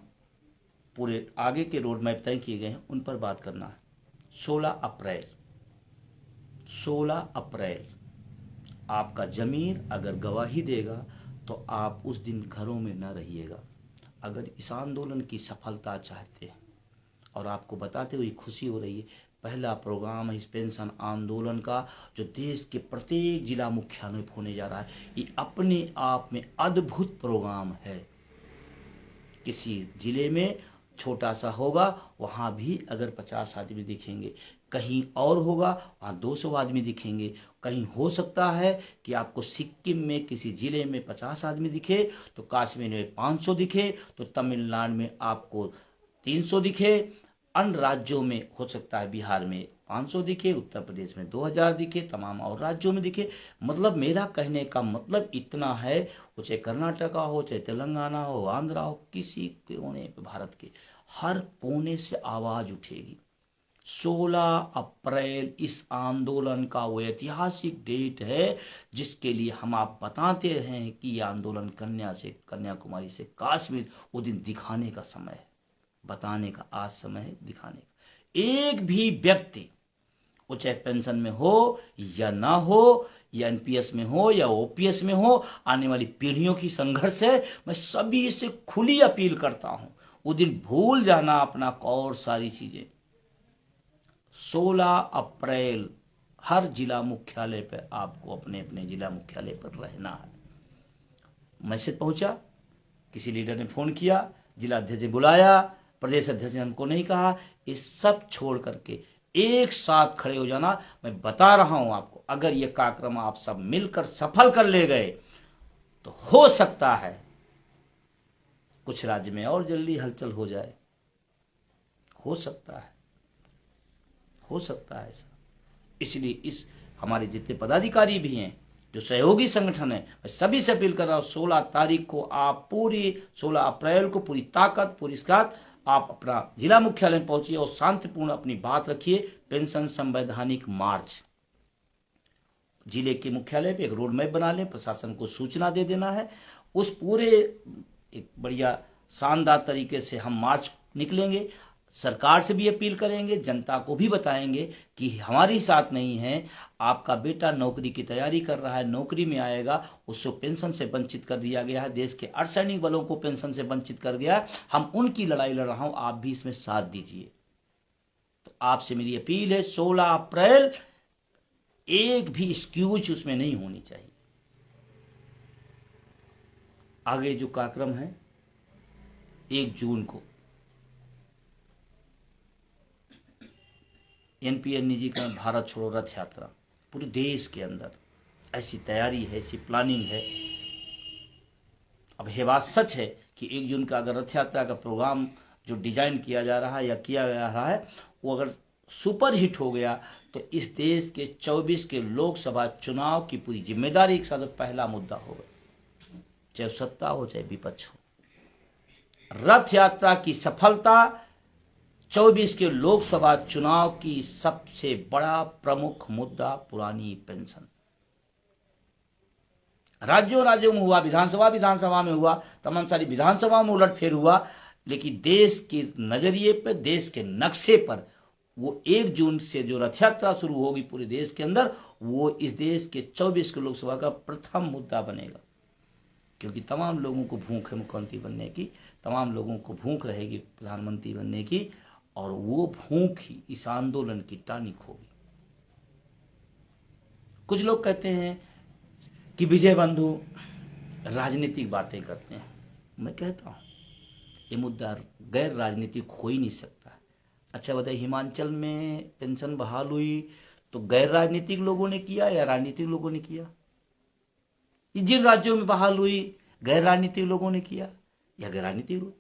पूरे आगे के रोड मैप तय किए गए हैं, उन पर बात करना है। 16 अप्रैल आपका जमीर अगर गवाही देगा तो आप उस दिन घरों में न रहिएगा। अगर इस आंदोलन की सफलता चाहते हैं, और आपको बताते हुए खुशी हो रही है, पहला प्रोग्राम है इस पेंशन आंदोलन का, जो देश के प्रत्येक जिला मुख्यालय में होने जा रहा है। ये अपने आप में अद्भुत प्रोग्राम है। किसी जिले में छोटा सा होगा, वहां भी अगर 50 आदमी दिखेंगे, कहीं और होगा वहां 200 आदमी दिखेंगे, कहीं हो सकता है कि आपको सिक्किम में किसी जिले में 50 आदमी दिखे, तो कश्मीर में 500 दिखे, तो तमिलनाडु में आपको 300 दिखे, अन्य राज्यों में हो सकता है बिहार में 500 दिखे, उत्तर प्रदेश में 2000 दिखे, तमाम और राज्यों में दिखे। मतलब मेरा कहने का मतलब इतना है, वो चाहे कर्नाटका हो, चाहे तेलंगाना हो, आंध्रा हो, किसी कोने पे भारत के हर कोने से आवाज उठेगी। 16 अप्रैल इस आंदोलन का वो ऐतिहासिक डेट है, जिसके लिए हम आप बताते रहे हैं कि यह आंदोलन कन्याकुमारी से कश्मीर, वो दिन दिखाने का समय है, बताने का आज समय है, दिखाने का। एक भी व्यक्ति, वो चाहे पेंशन में हो या ना हो, या NPS में हो या OPS में हो, आने वाली पीढ़ियों की संघर्ष है। मैं सभी से खुली अपील करता हूं, वो दिन भूल जाना अपना और सारी चीजें। 16 अप्रैल हर जिला मुख्यालय पर आपको अपने अपने जिला मुख्यालय पर रहना है। मैसेज पहुंचा, किसी लीडर ने फोन किया, जिला अध्यक्ष ने बुलाया, प्रदेश अध्यक्ष ने हमको नहीं कहा, ये सब छोड़ करके एक साथ खड़े हो जाना। मैं बता रहा हूं आपको, अगर ये कार्यक्रम आप सब मिलकर सफल कर ले गए तो हो सकता है कुछ राज्य में और जल्दी हलचल हो जाए, हो सकता है ऐसा। इसलिए इस हमारे जितने पदाधिकारी भी हैं, जो सहयोगी संगठन है, मैं सभी से अपील कर रहा हूं, 16 तारीख को आप पूरी 16 अप्रैल को पूरी ताकत, पूरी साथ आप अपना जिला मुख्यालय में पहुंचिए और शांतिपूर्ण अपनी बात रखिए। पेंशन संवैधानिक मार्च, जिले के मुख्यालय पे एक रोड मैप बना लें, प्रशासन को सूचना दे देना है, उस पूरे एक बढ़िया शानदार तरीके से हम मार्च निकलेंगे। सरकार से भी अपील करेंगे, जनता को भी बताएंगे कि हमारी साथ नहीं है, आपका बेटा नौकरी की तैयारी कर रहा है, नौकरी में आएगा, उसको पेंशन से वंचित कर दिया गया है, देश के अर्धसैनिक बलों को पेंशन से वंचित कर दिया है, हम उनकी लड़ाई लड़ रहा हूं, आप भी इसमें साथ दीजिए। तो आपसे मेरी अपील है, 16 अप्रैल एक भी एक्सक्यूज उसमें नहीं होनी चाहिए। आगे जो कार्यक्रम है, 1 जून को NPN निजीकरण भारत छोड़ो रथ यात्रा, पूरे देश के अंदर ऐसी तैयारी है, ऐसी प्लानिंग है। अब ये बात सच है कि 1 जून का अगर रथ यात्रा का प्रोग्राम जो डिजाइन किया जा रहा है या किया जा रहा है, वो अगर सुपर हिट हो गया तो इस देश के 24 के लोकसभा चुनाव की पूरी जिम्मेदारी एक साथ पहला मुद्दा होगा, चाहे सत्ता हो चाहे विपक्ष हो। रथ यात्रा की सफलता 24 के लोकसभा चुनाव की सबसे बड़ा प्रमुख मुद्दा पुरानी पेंशन। राज्यों में हुआ, विधानसभा में हुआ, तमाम सारी विधानसभा में उलटफेर हुआ, लेकिन देश के नजरिए पर, देश के नक्शे पर वो 1 जून से जो रथ यात्रा शुरू होगी पूरे देश के अंदर, वो इस देश के 24 के लोकसभा का प्रथम मुद्दा बनेगा। क्योंकि तमाम लोगों को भूख है मुख्यमंत्री बनने की, तमाम लोगों को भूख रहेगी प्रधानमंत्री बनने की, और वो भूख ही इस आंदोलन की टानिक होगी। कुछ लोग कहते हैं कि विजय बंधु राजनीतिक बातें करते हैं। मैं कहता हूं ये मुद्दा गैर राजनीतिक हो ही नहीं सकता। अच्छा बताइए, हिमाचल में पेंशन बहाल हुई तो गैर राजनीतिक लोगों ने किया या राजनीतिक लोगों ने किया? जिन राज्यों में बहाल हुई गैर राजनीतिक लोगों ने किया या गैर राजनीतिक लोग?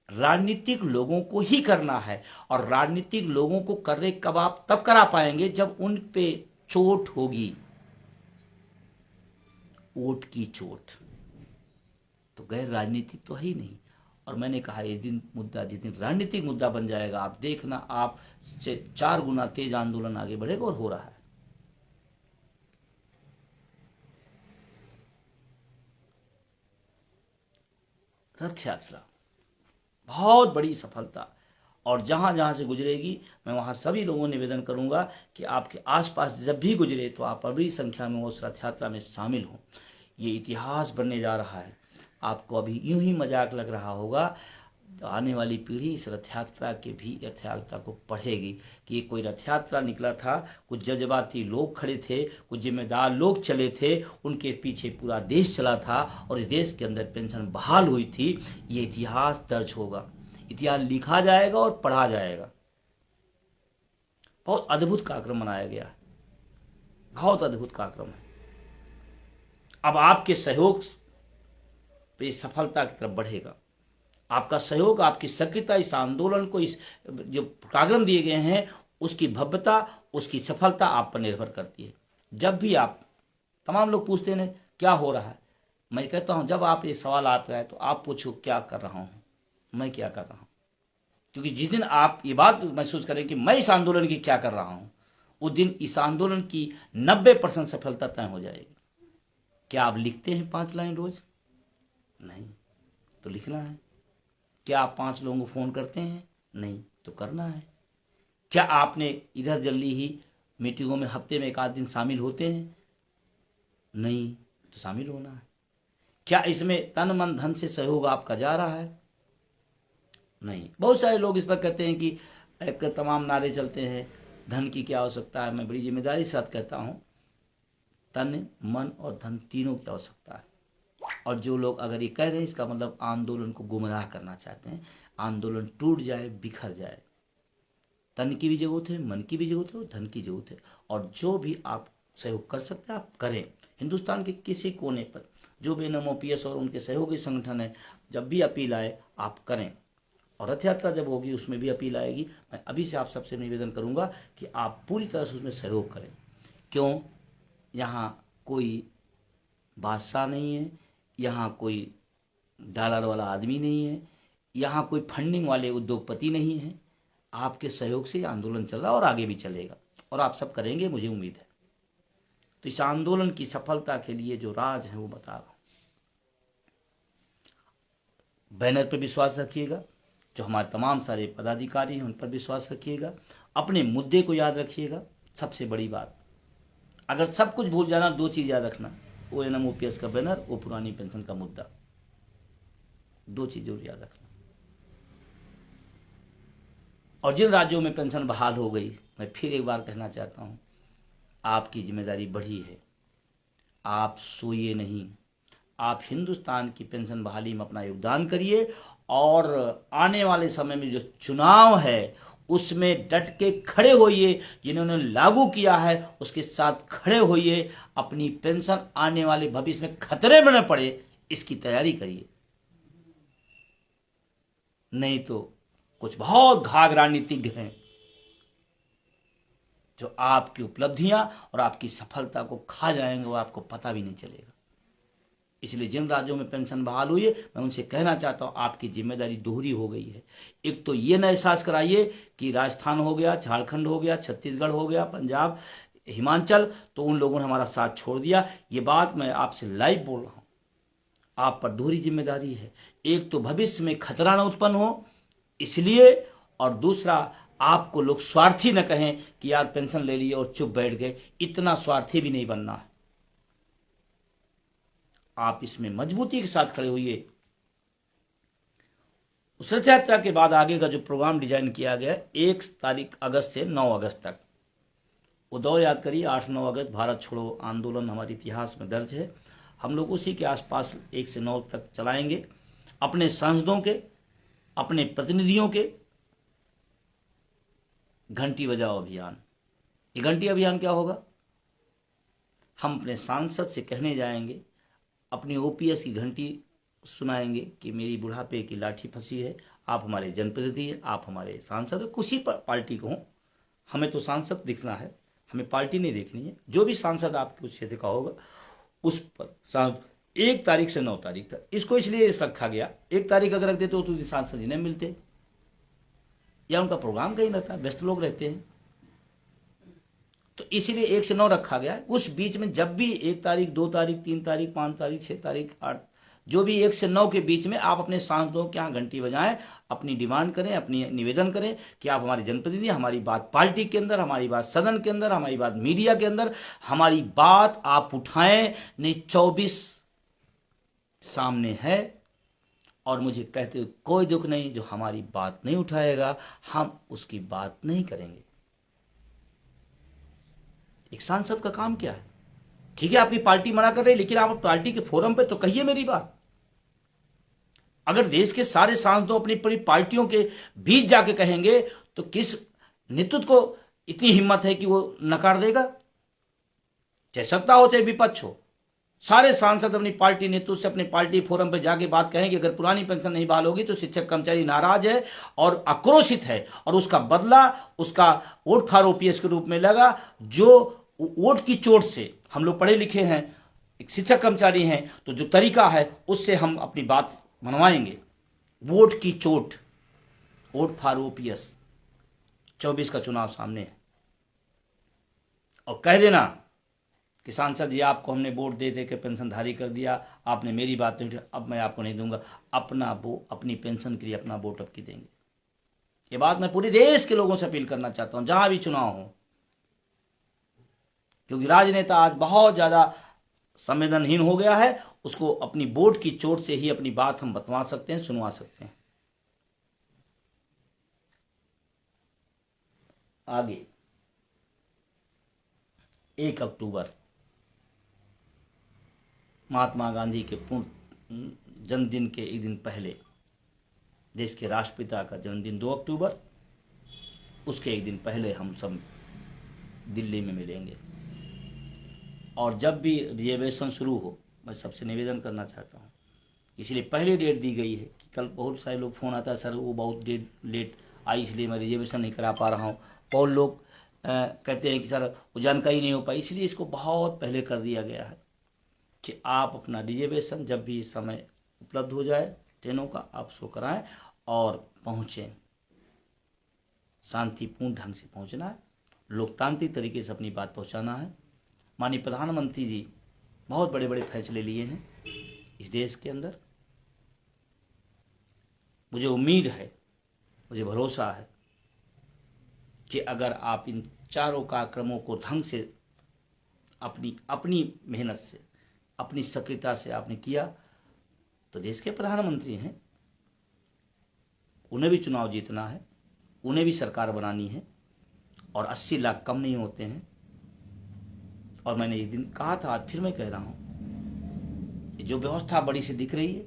राजनीतिक लोगों को ही करना है, और राजनीतिक लोगों को करने कब आप तब करा पाएंगे जब उन पे चोट होगी, वोट की चोट। तो गैर राजनीतिक तो है ही नहीं। और मैंने कहा ये दिन मुद्दा जिस दिन राजनीतिक मुद्दा बन जाएगा, आप देखना, आप से 4 गुना तेज आंदोलन आगे बढ़ेगा, और हो रहा है। रथ यात्रा बहुत बड़ी सफलता, और जहां जहां से गुजरेगी मैं वहां सभी लोगों ने निवेदन करूंगा कि आपके आसपास जब भी गुजरे तो आप बड़ी संख्या में उस रथ यात्रा में शामिल हों। ये इतिहास बनने जा रहा है। आपको अभी यूं ही मजाक लग रहा होगा, तो आने वाली पीढ़ी इस रथ यात्रा के भी रथ यात्रा को पढ़ेगी कि ये कोई रथ यात्रा निकला था, कुछ जज्बाती लोग खड़े थे, कुछ जिम्मेदार लोग चले थे, उनके पीछे पूरा देश चला था, और इस देश के अंदर पेंशन बहाल हुई थी। ये इतिहास दर्ज होगा, इतिहास लिखा जाएगा और पढ़ा जाएगा। बहुत अद्भुत कार्यक्रम मनाया गया है, बहुत अद्भुत कार्यक्रम है। अब आपके सहयोग पे सफलता की तरफ बढ़ेगा। आपका सहयोग, आपकी सक्रियता इस आंदोलन को, इस जो कार्यक्रम दिए गए हैं उसकी भव्यता, उसकी सफलता आप पर निर्भर करती है। जब भी आप, तमाम लोग पूछते हैं क्या हो रहा है, मैं कहता हूं जब आप ये सवाल आता है तो आप पूछो क्या कर रहा हूं, मैं क्या कर रहा हूं। क्योंकि जिस दिन आप ये बात महसूस करें कि मैं इस आंदोलन की क्या कर रहा हूं, उस दिन इस आंदोलन की 90% सफलता तय हो जाएगी। क्या आप लिखते हैं 5 लाइन रोज? नहीं, तो लिखना है। क्या आप 5 लोगों को फोन करते हैं? नहीं, तो करना है। क्या आपने इधर जल्दी ही मीटिंगों में हफ्ते में 1 आध दिन शामिल होते हैं? नहीं, तो शामिल होना है। क्या इसमें तन मन धन से सहयोग आपका जा रहा है? नहीं। बहुत सारे लोग इस पर कहते हैं कि एक तमाम नारे चलते हैं, धन की क्या आवश्यकता है। मैं बड़ी जिम्मेदारी के साथ कहता हूं, तन मन और धन तीनों की आवश्यकता है। और जो लोग अगर ये कह रहे हैं, इसका मतलब आंदोलन को गुमराह करना चाहते हैं। आंदोलन टूट जाए, बिखर जाए। तन की भी जरूरत है, मन की भी जरूरत है, और धन की जरूरत है। और जो भी आप सहयोग कर सकते हैं आप करें। हिंदुस्तान के किसी कोने पर जो भी NMOPS और उनके सहयोगी संगठन है, जब भी अपील आए आप करें। और रथ यात्रा जब होगी उसमें भी अपील आएगी। मैं अभी से आप सबसे निवेदन करूंगा कि आप पूरी तरह से उसमें सहयोग करें। क्यों? यहाँ कोई बादशाह नहीं है, यहाँ कोई डॉलर वाला आदमी नहीं है, यहाँ कोई फंडिंग वाले उद्योगपति नहीं है। आपके सहयोग से आंदोलन चल रहा है और आगे भी चलेगा, और आप सब करेंगे, मुझे उम्मीद है। तो इस आंदोलन की सफलता के लिए जो राज है वो बता रहा हूं। बैनर पर विश्वास रखिएगा, जो हमारे तमाम सारे पदाधिकारी हैं उन पर विश्वास रखिएगा, अपने मुद्दे को याद रखिएगा। सबसे बड़ी बात, अगर सब कुछ भूल जाना, 2 चीज याद रखना, वो NMOPS का बैनर, वो पुरानी पेंशन का मुद्दा। 2 चीज जरूर याद रखना। और जिन राज्यों में पेंशन बहाल हो गई, मैं फिर एक बार कहना चाहता हूं, आपकी जिम्मेदारी बढ़ी है। आप सोइए नहीं, आप हिंदुस्तान की पेंशन बहाली में अपना योगदान करिए, और आने वाले समय में जो चुनाव है उसमें डट के खड़े होइए। जिन्होंने लागू किया है उसके साथ खड़े होइए। अपनी पेंशन आने वाले भविष्य में खतरे में न पड़े, इसकी तैयारी करिए। नहीं तो कुछ बहुत घाघ राजनीतिज्ञ हैं, जो आपकी उपलब्धियां और आपकी सफलता को खा जाएंगे, वो आपको पता भी नहीं चलेगा। इसलिए जिन राज्यों में पेंशन बहाल हुई है, मैं उनसे कहना चाहता हूं आपकी जिम्मेदारी दोहरी हो गई है। एक तो ये न एहसास कराइए कि राजस्थान हो गया, झारखंड हो गया, छत्तीसगढ़ हो गया, पंजाब, हिमाचल, तो उन लोगों ने हमारा साथ छोड़ दिया। ये बात मैं आपसे लाइव बोल रहा हूं। आप पर दोहरी जिम्मेदारी है। एक तो भविष्य में खतरा न उत्पन्न हो इसलिए, और दूसरा आपको लोग स्वार्थी न कहें कि यार पेंशन ले लिए और चुप बैठ गए। इतना स्वार्थी भी नहीं बनना है। आप इसमें मजबूती के साथ खड़े होइए। उस रथ यात्रा के बाद आगे का जो प्रोग्राम डिजाइन किया गया 1 तारीख अगस्त से 9 अगस्त तक, वो दौर याद करिए। 8-9 अगस्त भारत छोड़ो आंदोलन हमारे इतिहास में दर्ज है। हम लोग उसी के आसपास 1 से 9 तक चलाएंगे। अपने सांसदों के, अपने प्रतिनिधियों के घंटी बजाओ अभियान। ये घंटी अभियान क्या होगा? हम अपने सांसद से कहने जाएंगे, अपनी ओपीएस की घंटी सुनाएंगे कि मेरी बुढ़ापे की लाठी फंसी है, आप हमारे जनप्रतिनिधि हैं, आप हमारे सांसद हो, किसी पार्टी को हो, हमें तो सांसद दिखना है, हमें पार्टी नहीं देखनी है। जो भी सांसद आपके उस क्षेत्र का होगा उस पर 1 तारीख से 9 तारीख तक, इसको इसलिए रखा गया। 1 तारीख अगर रख देते तो सांसद जी नहीं मिलते या उनका प्रोग्राम कहीं रहता, व्यस्त लोग रहते हैं, तो इसीलिए 1 से 9 रखा गया। उस बीच में जब भी 1 तारीख, 2 तारीख, 3 तारीख, 5 तारीख, 6 तारीख, 8, जो भी 1 से 9 के बीच में आप अपने सांसदों के यहाँ घंटी बजाएं, अपनी डिमांड करें, अपनी निवेदन करें कि आप हमारे जनप्रतिनिधि, हमारी बात पार्टी के अंदर, हमारी बात सदन के अंदर, हमारी बात मीडिया के अंदर, हमारी बात आप उठाएं। नहीं 24 सामने है और मुझे कहते हुए कोई दुख नहीं, जो हमारी बात नहीं उठाएगा हम उसकी बात नहीं करेंगे। एक सांसद का काम क्या है? ठीक है आपकी पार्टी मना कर रही है, लेकिन आप पार्टी के फोरम पे तो कहिए मेरी बात। अगर देश के सारे सांसदों अपनी पूरी पार्टियों के बीच जाके कहेंगे तो किस नेतृत्व को इतनी हिम्मत है कि वो नकार देगा? चाहे सत्ता हो चाहे विपक्ष हो, सारे सांसद अपनी पार्टी नेतृत्व से अपने पार्टी फोरम पर जाके बात कहें कि अगर पुरानी पेंशन नहीं बहाल होगी तो शिक्षक कर्मचारी नाराज है और आक्रोशित है, और उसका बदला उसका वोट फॉर ओपीएस के रूप में लगा। जो वोट की चोट से, हम लोग पढ़े लिखे हैं, एक शिक्षक कर्मचारी हैं, तो जो तरीका है उससे हम अपनी बात मनवाएंगे। वोट की चोट, वोट फॉर ओपीएस, 24 का चुनाव सामने है, और कह देना कि सांसद जी आपको हमने वोट दे दे के पेंशनधारी कर दिया, आपने मेरी बात नहीं उठाई, अब मैं आपको नहीं दूंगा। अपनी पेंशन के लिए अपना वोट अब की देंगे। ये बात मैं पूरे देश के लोगों से अपील करना चाहता हूं, जहां भी चुनाव हो, क्योंकि राजनेता आज बहुत ज्यादा संवेदनहीन हो गया है। उसको अपनी वोट की चोट से ही अपनी बात हम बतवा सकते हैं, सुनवा सकते हैं। आगे 1 अक्टूबर महात्मा गांधी के पूर्ण जन्मदिन के एक दिन पहले, देश के राष्ट्रपिता का जन्मदिन 2 अक्टूबर, उसके एक दिन पहले हम सब दिल्ली में मिलेंगे। और जब भी रिजर्वेशन शुरू हो, मैं सबसे निवेदन करना चाहता हूँ, इसलिए पहले डेट दी गई है कि कल बहुत सारे लोग फोन आता है, सर वो बहुत डेट लेट आई इसलिए मैं रिजर्वेशन नहीं करा पा रहा हूँ। बहुत लोग कहते हैं कि सर वो जानकारी नहीं हो पाई, इसलिए इसको बहुत पहले कर दिया गया है कि आप अपना रिजर्वेशन जब भी समय उपलब्ध हो जाए ट्रेनों का, आप उसको कराएं और पहुँचें। शांतिपूर्ण ढंग से पहुँचना है, लोकतांत्रिक तरीके से अपनी बात पहुँचाना है। माननीय प्रधानमंत्री जी बहुत बड़े बड़े फैसले लिए हैं इस देश के अंदर। मुझे उम्मीद है, मुझे भरोसा है कि अगर आप इन चारों कार्यक्रमों को ढंग से अपनी मेहनत से, अपनी सक्रियता से आपने किया, तो देश के प्रधानमंत्री हैं, उन्हें भी चुनाव जीतना है, उन्हें भी सरकार बनानी है, और 80 लाख कम नहीं होते हैं। और मैंने एक दिन कहा था, आज फिर मैं कह रहा हूं, जो व्यवस्था बड़ी सी दिख रही है,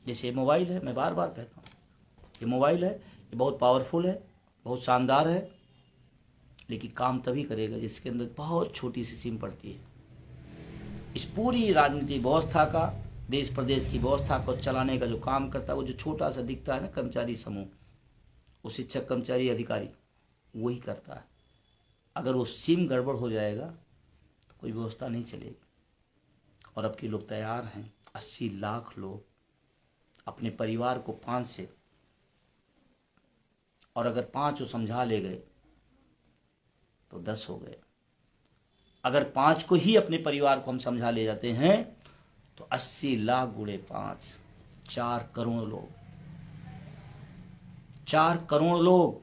जैसे मोबाइल है, मैं बार बार कहता हूं, ये मोबाइल है, ये बहुत पावरफुल है, बहुत शानदार है, लेकिन काम तभी करेगा जिसके अंदर बहुत छोटी सी सिम पड़ती है। इस पूरी राजनीतिक व्यवस्था का, देश प्रदेश की व्यवस्था को चलाने का जो काम करता है, वो जो छोटा सा दिखता है ना कर्मचारी समूह, वो शिक्षक कर्मचारी अधिकारी वही करता है। अगर वो सिम गड़बड़ हो जाएगा तो कोई व्यवस्था नहीं चलेगी। और अब के लोग तैयार हैं, 80 लाख लोग अपने परिवार को 5 से, और अगर 5 को समझा ले गए तो 10 हो गए। अगर 5 को ही अपने परिवार को हम समझा ले जाते हैं तो 80 लाख गुणे 5, 4 करोड़ लोग, 4 करोड़ लोग।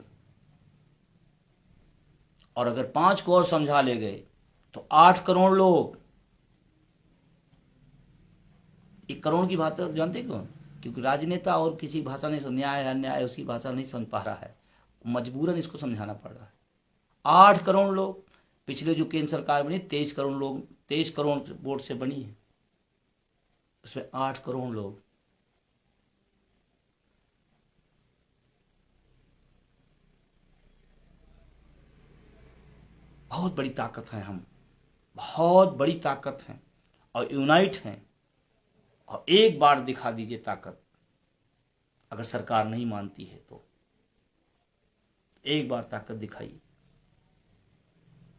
और अगर 5 को और समझा ले गए तो 8 करोड़ लोग। 1 करोड़ की बात जानते क्यों? क्योंकि राजनेता और किसी भाषा नहीं, न्याय अन्याय उसकी भाषा नहीं समझ पा रहा है, मजबूरन इसको समझाना पड़ रहा है। 8 करोड़ लोग। पिछले जो केंद्र सरकार बनी 23 करोड़ लोग, 23 करोड़ वोट से बनी है, उसमें 8 करोड़ लोग। बहुत बड़ी ताकत है हम, बहुत बड़ी ताकत है और यूनाइट हैं। और एक बार दिखा दीजिए ताकत, अगर सरकार नहीं मानती है तो एक बार ताकत दिखाइए,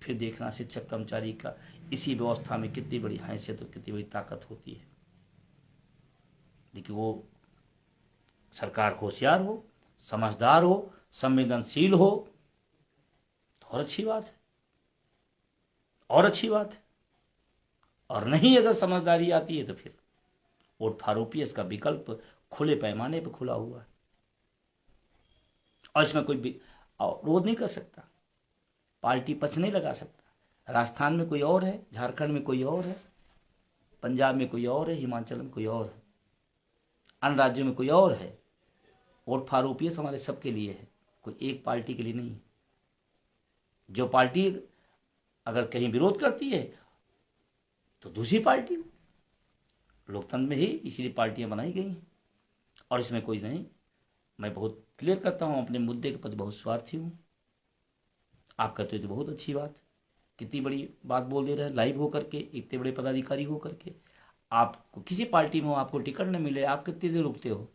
फिर देखना शिक्षक कर्मचारी का इसी व्यवस्था में कितनी बड़ी हैसियत और कितनी बड़ी ताकत होती है। लेकिन वो सरकार होशियार हो, समझदार हो, संवेदनशील हो तो और अच्छी बात है, और अच्छी बात है। और नहीं अगर समझदारी आती है तो फिर वोट फारोपी इसका विकल्प खुले पैमाने पर खुला हुआ है और इसमें कोई विरोध नहीं कर सकता, पार्टी पक्ष नहीं लगा सकता। राजस्थान में कोई और है, झारखंड में कोई और है, पंजाब में कोई और है, हिमाचल में कोई और है, अन्य राज्यों में कोई और है। वोट फारोपी हमारे सबके लिए है, कोई एक पार्टी के लिए नहीं है। जो पार्टी अगर कहीं विरोध करती है तो दूसरी पार्टी, लोकतंत्र में ही इसीलिए पार्टियां बनाई गई हैं और इसमें कोई नहीं। मैं बहुत क्लियर करता हूं, अपने मुद्दे के प्रति बहुत स्वार्थी हूं। आप कहते हो तो बहुत अच्छी बात, कितनी बड़ी बात बोल दे रहे हैं लाइव होकर के, इतने बड़े पदाधिकारी होकर के। आपको किसी पार्टी में हो, आपको टिकट न मिले, आप कितनी देर रुकते हो?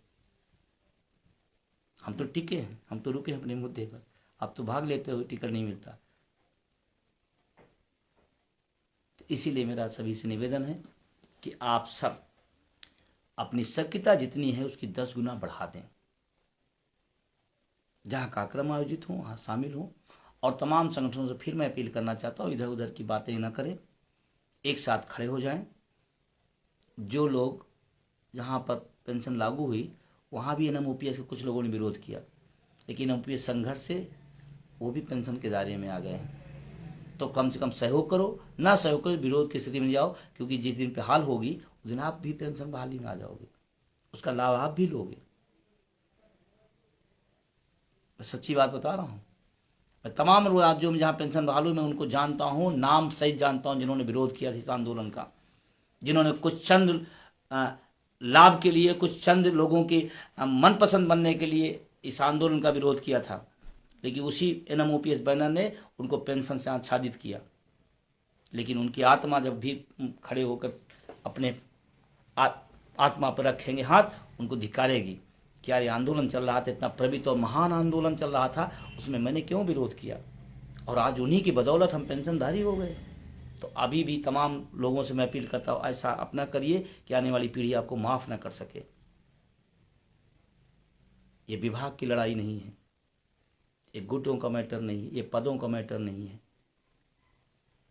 हम तो टिके हैं, हम तो रुके हैं अपने मुद्दे पर, आप तो भाग लेते हो, टिकट नहीं मिलता। तो इसीलिए मेरा सभी से निवेदन है कि आप सब अपनी सक्रियता जितनी है उसकी 10 गुना बढ़ा दें। जहां कार्यक्रम आयोजित हो वहां शामिल हो। और तमाम संगठनों से फिर मैं अपील करना चाहता हूं, इधर उधर की बातें न करें, एक साथ खड़े हो जाएं। जो लोग जहां पर पेंशन लागू हुई वहां भी एनएमओपीएस के कुछ लोगों ने विरोध किया, लेकिन एनएमओपीएस संघर्ष से वो भी पेंशन के दायरे में आ गए हैं। तो कम से कम सहयोग करो, ना सहयोग करो विरोध की स्थिति में जाओ, क्योंकि जिस दिन पे हाल होगी उस दिन आप भी पेंशन बहाली में आ जाओगे, उसका लाभ आप भी लोगे। मैं सच्ची बात बता रहा हूं। मैं तमाम राज्यों में जहां पेंशन बहाली मैं उनको जानता हूं, नाम सहित जानता हूं, जिन्होंने विरोध किया इस आंदोलन का, जिन्होंने कुछ चंद लाभ के लिए, कुछ चंद लोगों के मनपसंद बनने के लिए इस आंदोलन का विरोध किया था। लेकिन उसी एनएमओपीएस बैनर ने उनको पेंशन से आच्छादित किया। लेकिन उनकी आत्मा जब भी खड़े होकर अपने आत्मा पर रखेंगे हाथ, उनको धिक्कारेगी। क्या ये आंदोलन चल रहा था, इतना पवित्र और महान आंदोलन चल रहा था, उसमें मैंने क्यों विरोध किया? और आज उन्हीं की बदौलत हम पेंशनधारी हो गए। तो अभी भी तमाम लोगों से मैं अपील करता हूं, ऐसा अपना करिए कि आने वाली पीढ़ी आपको माफ न कर सके। ये विभाग की लड़ाई नहीं है, ये गुटों का मैटर नहीं है, ये पदों का मैटर नहीं है।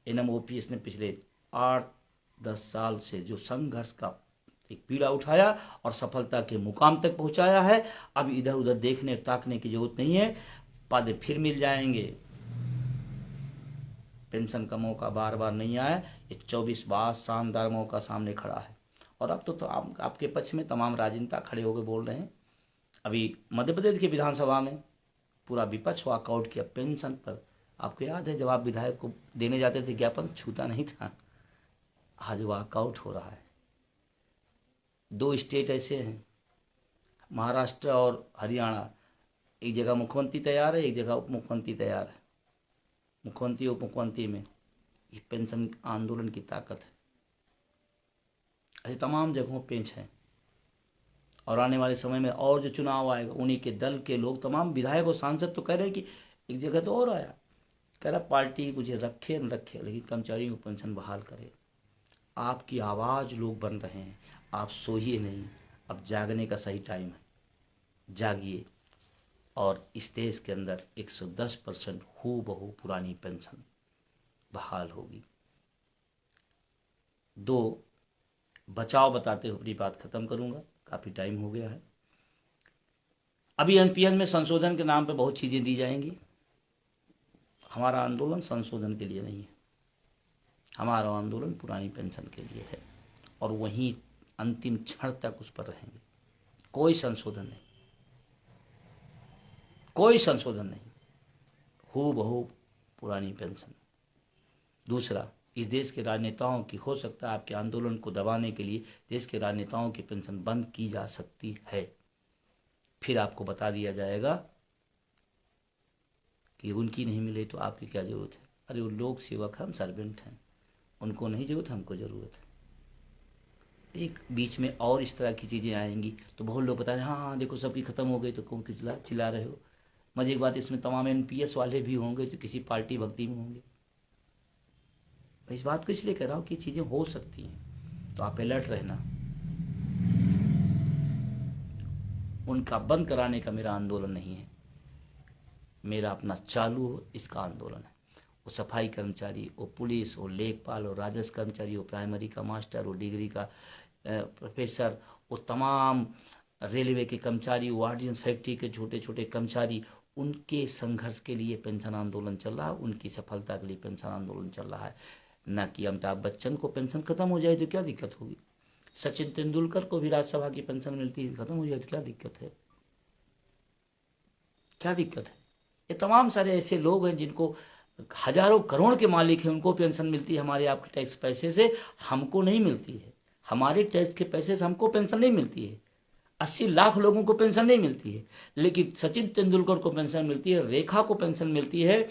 एनएमओपीएस ने पिछले 8-10 साल से जो संघर्ष का एक पीड़ा उठाया और सफलता के मुकाम तक पहुंचाया है, अब इधर उधर देखने ताकने की जरूरत नहीं है। पद फिर मिल जाएंगे। पेंशन का मौका बार बार नहीं आया, ये 24 बार शानदार मौका सामने खड़ा है। और अब तो आपके पक्ष में तमाम राजनेता खड़े होकर बोल रहे हैं। अभी मध्य प्रदेश की विधानसभा में पूरा विपक्ष वॉकआउट किया पेंशन पर। आपको याद है जब आप विधायक को देने जाते थे ज्ञापन, छूता नहीं था। आज वॉकआउट हो रहा है। 2 स्टेट ऐसे हैं, महाराष्ट्र और हरियाणा, एक जगह मुख्यमंत्री तैयार है, एक जगह उप मुख्यमंत्री तैयार है। मुख्यमंत्री उप मुख्यमंत्री में ये पेंशन आंदोलन की ताकत है। ऐसे तमाम जगहों पेंच है। और आने वाले समय में और जो चुनाव आएगा, उन्हीं के दल के लोग, तमाम विधायक और सांसद तो कह रहे हैं कि एक जगह तो और आया, कह रहा पार्टी मुझे रखे न रखे लेकिन कर्मचारियों को पेंशन बहाल करे। आपकी आवाज़ लोग बन रहे हैं, आप सोइए नहीं, अब जागने का सही टाइम है, जागिए और इस देश के अंदर 110% हूबहू पुरानी पेंशन बहाल होगी। 2 बचाव बताते हुए अपनी बात खत्म करूंगा, काफ़ी टाइम हो गया है। अभी एनपीएस में संशोधन के नाम पे बहुत चीज़ें दी जाएंगी। हमारा आंदोलन संशोधन के लिए नहीं है, हमारा आंदोलन पुरानी पेंशन के लिए है और वहीं अंतिम क्षण तक उस पर रहेंगे। कोई संशोधन नहीं, कोई संशोधन नहीं, हूबहू पुरानी पेंशन। दूसरा, इस देश के राजनेताओं की, हो सकता है आपके आंदोलन को दबाने के लिए देश के राजनेताओं की पेंशन बंद की जा सकती है। फिर आपको बता दिया जाएगा कि उनकी नहीं मिले तो आपकी क्या जरूरत है। अरे वो लोक सेवक हम सर्वेंट हैं, उनको नहीं जरूरत, हमको जरूरत है। एक बीच में और इस तरह की चीज़ें आएंगी तो बहुत लोग बता रहे हैं हाँ देखो सबकी ख़त्म हो गई तो क्यों चिल्ला रहे हो। मजे की बात, इसमें तमाम एनपीएस वाले भी होंगे तो किसी पार्टी भक्ति में होंगे। इस बात को इसलिए कह रहा हूँ कि चीज़ें हो सकती हैं, तो आप अलर्ट रहना। उनका बंद कराने का मेरा आंदोलन नहीं है, मेरा अपना चालू हो इसका आंदोलन है। वो सफाई कर्मचारी, वो पुलिस, वो लेखपाल, वो राजस्व कर्मचारी, वो प्राइमरी का मास्टर, वो डिग्री का प्रोफेसर, वो तमाम रेलवे के कर्मचारी, वो ऑर्डिनेंस फैक्ट्री के छोटे छोटे कर्मचारी, उनके संघर्ष के लिए पेंशन आंदोलन चल रहा है, उनकी सफलता के लिए पेंशन आंदोलन चल रहा है। न कि अमिताभ बच्चन को पेंशन खत्म हो जाए तो क्या दिक्कत होगी, सचिन तेंदुलकर को भी राज्यसभा की पेंशन मिलती है, खत्म हो जाए तो क्या दिक्कत है, क्या दिक्कत है। ये तमाम सारे ऐसे लोग हैं जिनको हजारों करोड़ के मालिक हैं, उनको पेंशन मिलती है हमारे आपके टैक्स पैसे से, हमको नहीं मिलती है। हमारे टैक्स के पैसे से हमको पेंशन नहीं मिलती है। 80 लाख लोगों को पेंशन नहीं मिलती है, लेकिन सचिन तेंदुलकर को पेंशन मिलती है, रेखा को पेंशन मिलती है,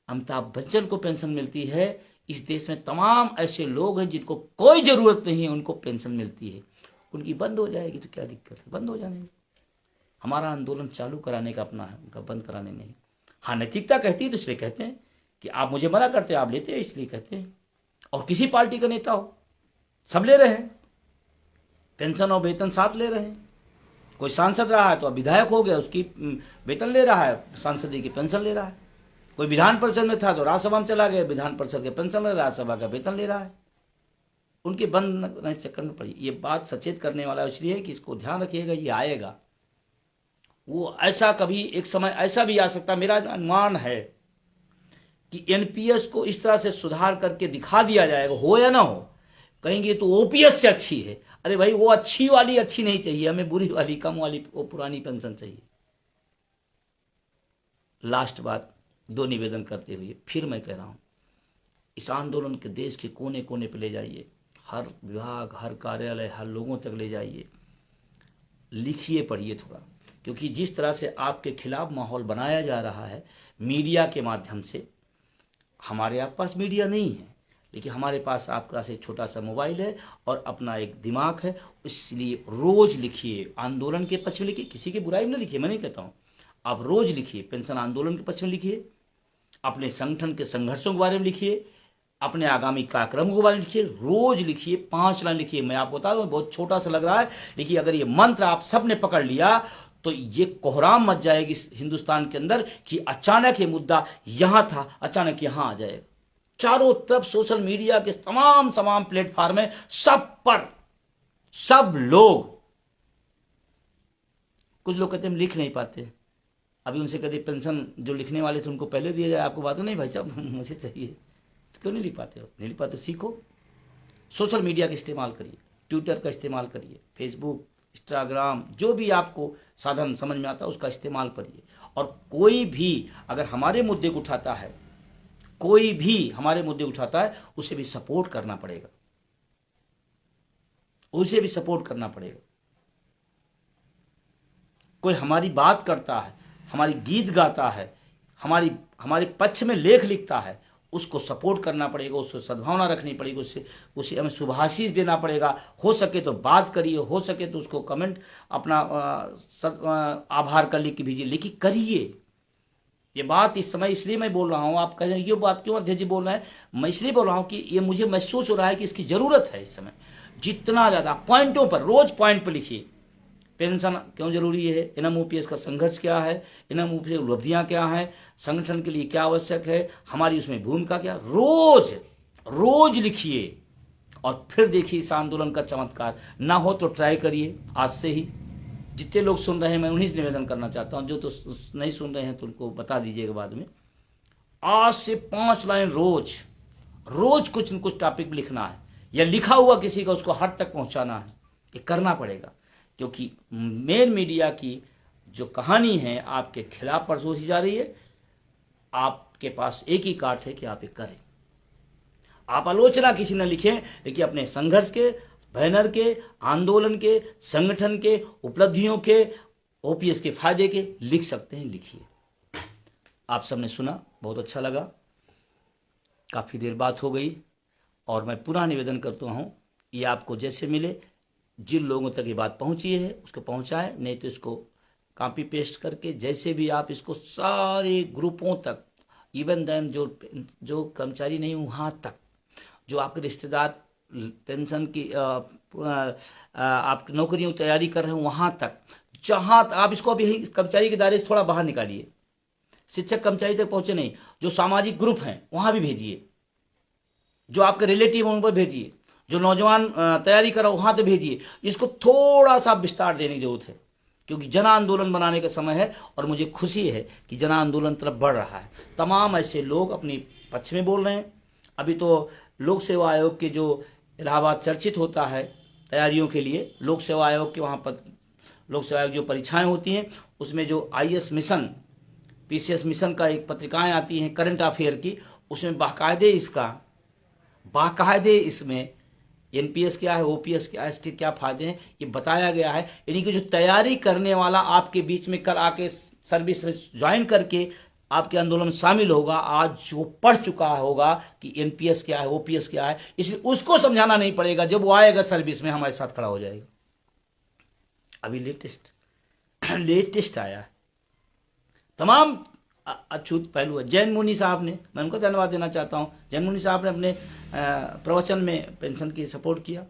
अमिताभ बच्चन को पेंशन मिलती है। इस देश में तमाम ऐसे लोग हैं जिनको कोई जरूरत नहीं है, उनको पेंशन मिलती है। उनकी बंद हो जाएगी तो क्या दिक्कत है, बंद हो जाने। हमारा आंदोलन चालू कराने का अपना है, उनका बंद कराने नहीं। हाँ, नैतिकता कहती है तो इसलिए कहते हैं कि आप मुझे मना करते हैं, आप लेते हैं इसलिए कहते हैं। और किसी पार्टी का नेता हो, सब ले रहे हैं, पेंशन और वेतन साथ ले रहे हैं। कोई सांसद रहा है तो अब विधायक हो गया, उसकी वेतन ले रहा है, सांसद की पेंशन ले रहा है। कोई विधान परिषद में था तो राज्यसभा में चला गया, विधान परिषद के पेंशन ले रहा है, राज्यसभा का वेतन ले रहा है। उनके बंद नहीं चक्कर में पड़ी। ये बात सचेत करने वाला इसलिए है कि इसको ध्यान रखिएगा, ये आएगा। वो ऐसा कभी एक समय ऐसा भी आ सकता, मेरा अनुमान है कि एनपीएस को इस तरह से सुधार करके दिखा दिया जाएगा, हो या ना हो। कहेंगे तो ओपीएस से अच्छी है। अरे भाई, वो अच्छी वाली अच्छी नहीं चाहिए हमें, बुरी वाली, कम वाली, वो पुरानी पेंशन चाहिए। लास्ट बात, 2 निवेदन करते हुए फिर मैं कह रहा हूं, इस आंदोलन के देश के कोने कोने पे ले जाइए, हर विभाग, हर कार्यालय, हर लोगों तक ले जाइए, लिखिए, पढ़िए थोड़ा। क्योंकि जिस तरह से आपके खिलाफ माहौल बनाया जा रहा है मीडिया के माध्यम से, हमारे पास मीडिया नहीं है, लेकिन हमारे पास आपका एक छोटा सा मोबाइल है और अपना एक दिमाग है, इसलिए रोज लिखिए, आंदोलन के पक्ष में लिखिए, किसी की बुराई में लिखिए, मैं नहीं कहता हूं, आप रोज लिखिए, पेंशन आंदोलन के पक्ष में लिखिए, अपने संगठन के संघर्षों के बारे में लिखिए, अपने आगामी कार्यक्रम के बारे में लिखिए, रोज लिखिए, 5 लाइन लिखिए। मैं आपको बता दूं, बहुत छोटा सा लग रहा है, लेकिन अगर ये मंत्र आप सबने पकड़ लिया तो ये कोहराम मच जाएगी हिंदुस्तान के अंदर कि अचानक ये मुद्दा यहां था, अचानक यहां आ जाएगा। चारों तरफ सोशल मीडिया के तमाम प्लेटफॉर्म है, सब पर सब लोग, कुछ लोग कहते हैं हम लिख नहीं पाते, अभी उनसे कहते पेंशन जो लिखने वाले थे उनको पहले दिया जाए, आपको बात नहीं भाई साहब मुझे चाहिए, तो क्यों नहीं लिख पाते हो? नहीं लिख पाते, सीखो, सोशल मीडिया का इस्तेमाल करिए, ट्विटर का इस्तेमाल करिए, फेसबुक, इंस्टाग्राम, जो भी आपको साधन समझ में आता है उसका इस्तेमाल करिए। और कोई भी अगर हमारे मुद्दे को उठाता है, कोई भी हमारे मुद्दे उठाता है, उसे भी सपोर्ट करना पड़ेगा, उसे भी सपोर्ट करना पड़ेगा। कोई हमारी बात करता है, हमारी गीत गाता है, हमारे पक्ष में लेख लिखता है, उसको सपोर्ट करना पड़ेगा, उसको सद्भावना रखनी पड़ेगी, उसे हमें शुभाशीष देना पड़ेगा। हो सके तो बात करिए, हो सके तो उसको कमेंट अपना आभार का लिख के भेजिए, लेकिन करिए। ये बात इस समय इसलिए मैं बोल रहा हूं, आप कह रहे हैं ये बात क्यों अध्यक्ष जी बोल रहे हैं, मैं इसलिए बोल रहा हूं कि ये मुझे महसूस हो रहा है कि इसकी जरूरत है इस समय। जितना ज्यादा पॉइंटों पर, रोज पॉइंट पर लिखिए, पेंशन क्यों जरूरी है, एनएमओपीएस का संघर्ष क्या है, एनएमओपीएस उपलब्धियां क्या है, संगठन के लिए क्या आवश्यक है, हमारी उसमें भूमिका क्या, रोज रोज लिखिए और फिर देखिए इस आंदोलन का चमत्कार। ना हो तो ट्राई करिए आज से ही। जितने लोग सुन रहे हैं मैं उन्हीं से निवेदन करना चाहता हूं, जो तो नहीं सुन रहे हैं तो उनको बता दीजिएगा बाद में। आज से 5 लाइन रोज, रोज कुछ न कुछ टॉपिक लिखना है, या लिखा हुआ किसी का उसको हद तक पहुंचाना है। ये करना पड़ेगा, क्योंकि मेन मीडिया की जो कहानी है आपके खिलाफ परसोसी जा रही है। आपके पास एक ही काट है कि आप ये करें। आप आलोचना किसी न लिखें, लेकिन अपने संघर्ष के, बैनर के, आंदोलन के, संगठन के, उपलब्धियों के, ओपीएस के फायदे के लिख सकते हैं, लिखिए। आप सबने सुना, बहुत अच्छा लगा। काफी देर बात हो गई और मैं पुनः निवेदन करता हूं, ये आपको जैसे मिले, जिन लोगों तक ये बात पहुंची है उसको पहुंचाएं, नहीं तो इसको कॉपी पेस्ट करके जैसे भी आप इसको सारे ग्रुपों तक, इवन देन जो कर्मचारी नहीं वहां तक, जो आपके रिश्तेदार पेंशन की आप नौकरियों की तैयारी कर रहे हैं वहां तक, जहां आप इसको अभी कर्मचारी के दायरे से थोड़ा बाहर निकालिए, शिक्षक कर्मचारी तक पहुंचे नहीं, जो सामाजिक ग्रुप हैं वहां भी भेजिए, जो आपके रिलेटिव हैं उन पर भेजिए, जो नौजवान तैयारी कर रहे हो वहां तक भेजिए। इसको थोड़ा सा विस्तार देने की जरूरत है, क्योंकि जन आंदोलन बनाने का समय है और मुझे खुशी है कि जन आंदोलन तरफ बढ़ रहा है। तमाम ऐसे लोग अपनी पक्ष में बोल रहे हैं। अभी तो लोक सेवा आयोग के जो इलाहाबाद चर्चित होता है तैयारियों के लिए, लोक सेवा आयोग के वहां पर लोक सेवा आयोग जो परीक्षाएं होती हैं उसमें जो आईएएस मिशन, पीसीएस मिशन का एक पत्रिकाएं आती हैं करंट अफेयर की, उसमें बाकायदे इसमें एनपीएस क्या है, ओपीएस क्या है, एसटी क्या फायदे हैं ये बताया गया है। यानी कि जो तैयारी करने वाला आपके बीच में कल आके सर्विस ज्वाइन करके आपके आंदोलन में शामिल होगा, आज जो पढ़ चुका होगा कि एनपीएस क्या है, ओपीएस क्या है, इसलिए उसको समझाना नहीं पड़ेगा। जब वो आएगा सर्विस में हमारे साथ खड़ा हो जाएगा। अभी लेटेस्ट आया है, तमाम अछूत पहलू है। जैन मुनि साहब ने, मैं उनको धन्यवाद देना चाहता हूं, जैन मुनि साहब ने अपने प्रवचन में पेंशन की सपोर्ट किया।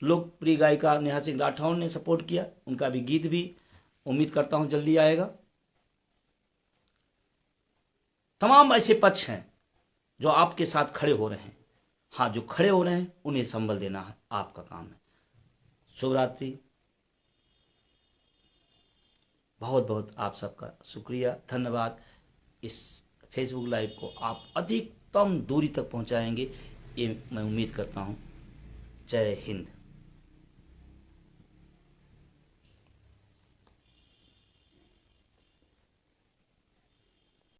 लोकप्रिय गायिका नेहा सिंह राठौर ने सपोर्ट किया, उनका भी गीत भी उम्मीद करता हूं जल्दी आएगा। तमाम ऐसे पक्ष हैं जो आपके साथ खड़े हो रहे हैं। हाँ, जो खड़े हो रहे हैं उन्हें संबल देना है, आपका काम है। शुभ रात्रि। बहुत बहुत आप सबका शुक्रिया, धन्यवाद। इस फेसबुक लाइव को आप अधिकतम दूरी तक पहुंचाएंगे, ये मैं उम्मीद करता हूं। जय हिंद।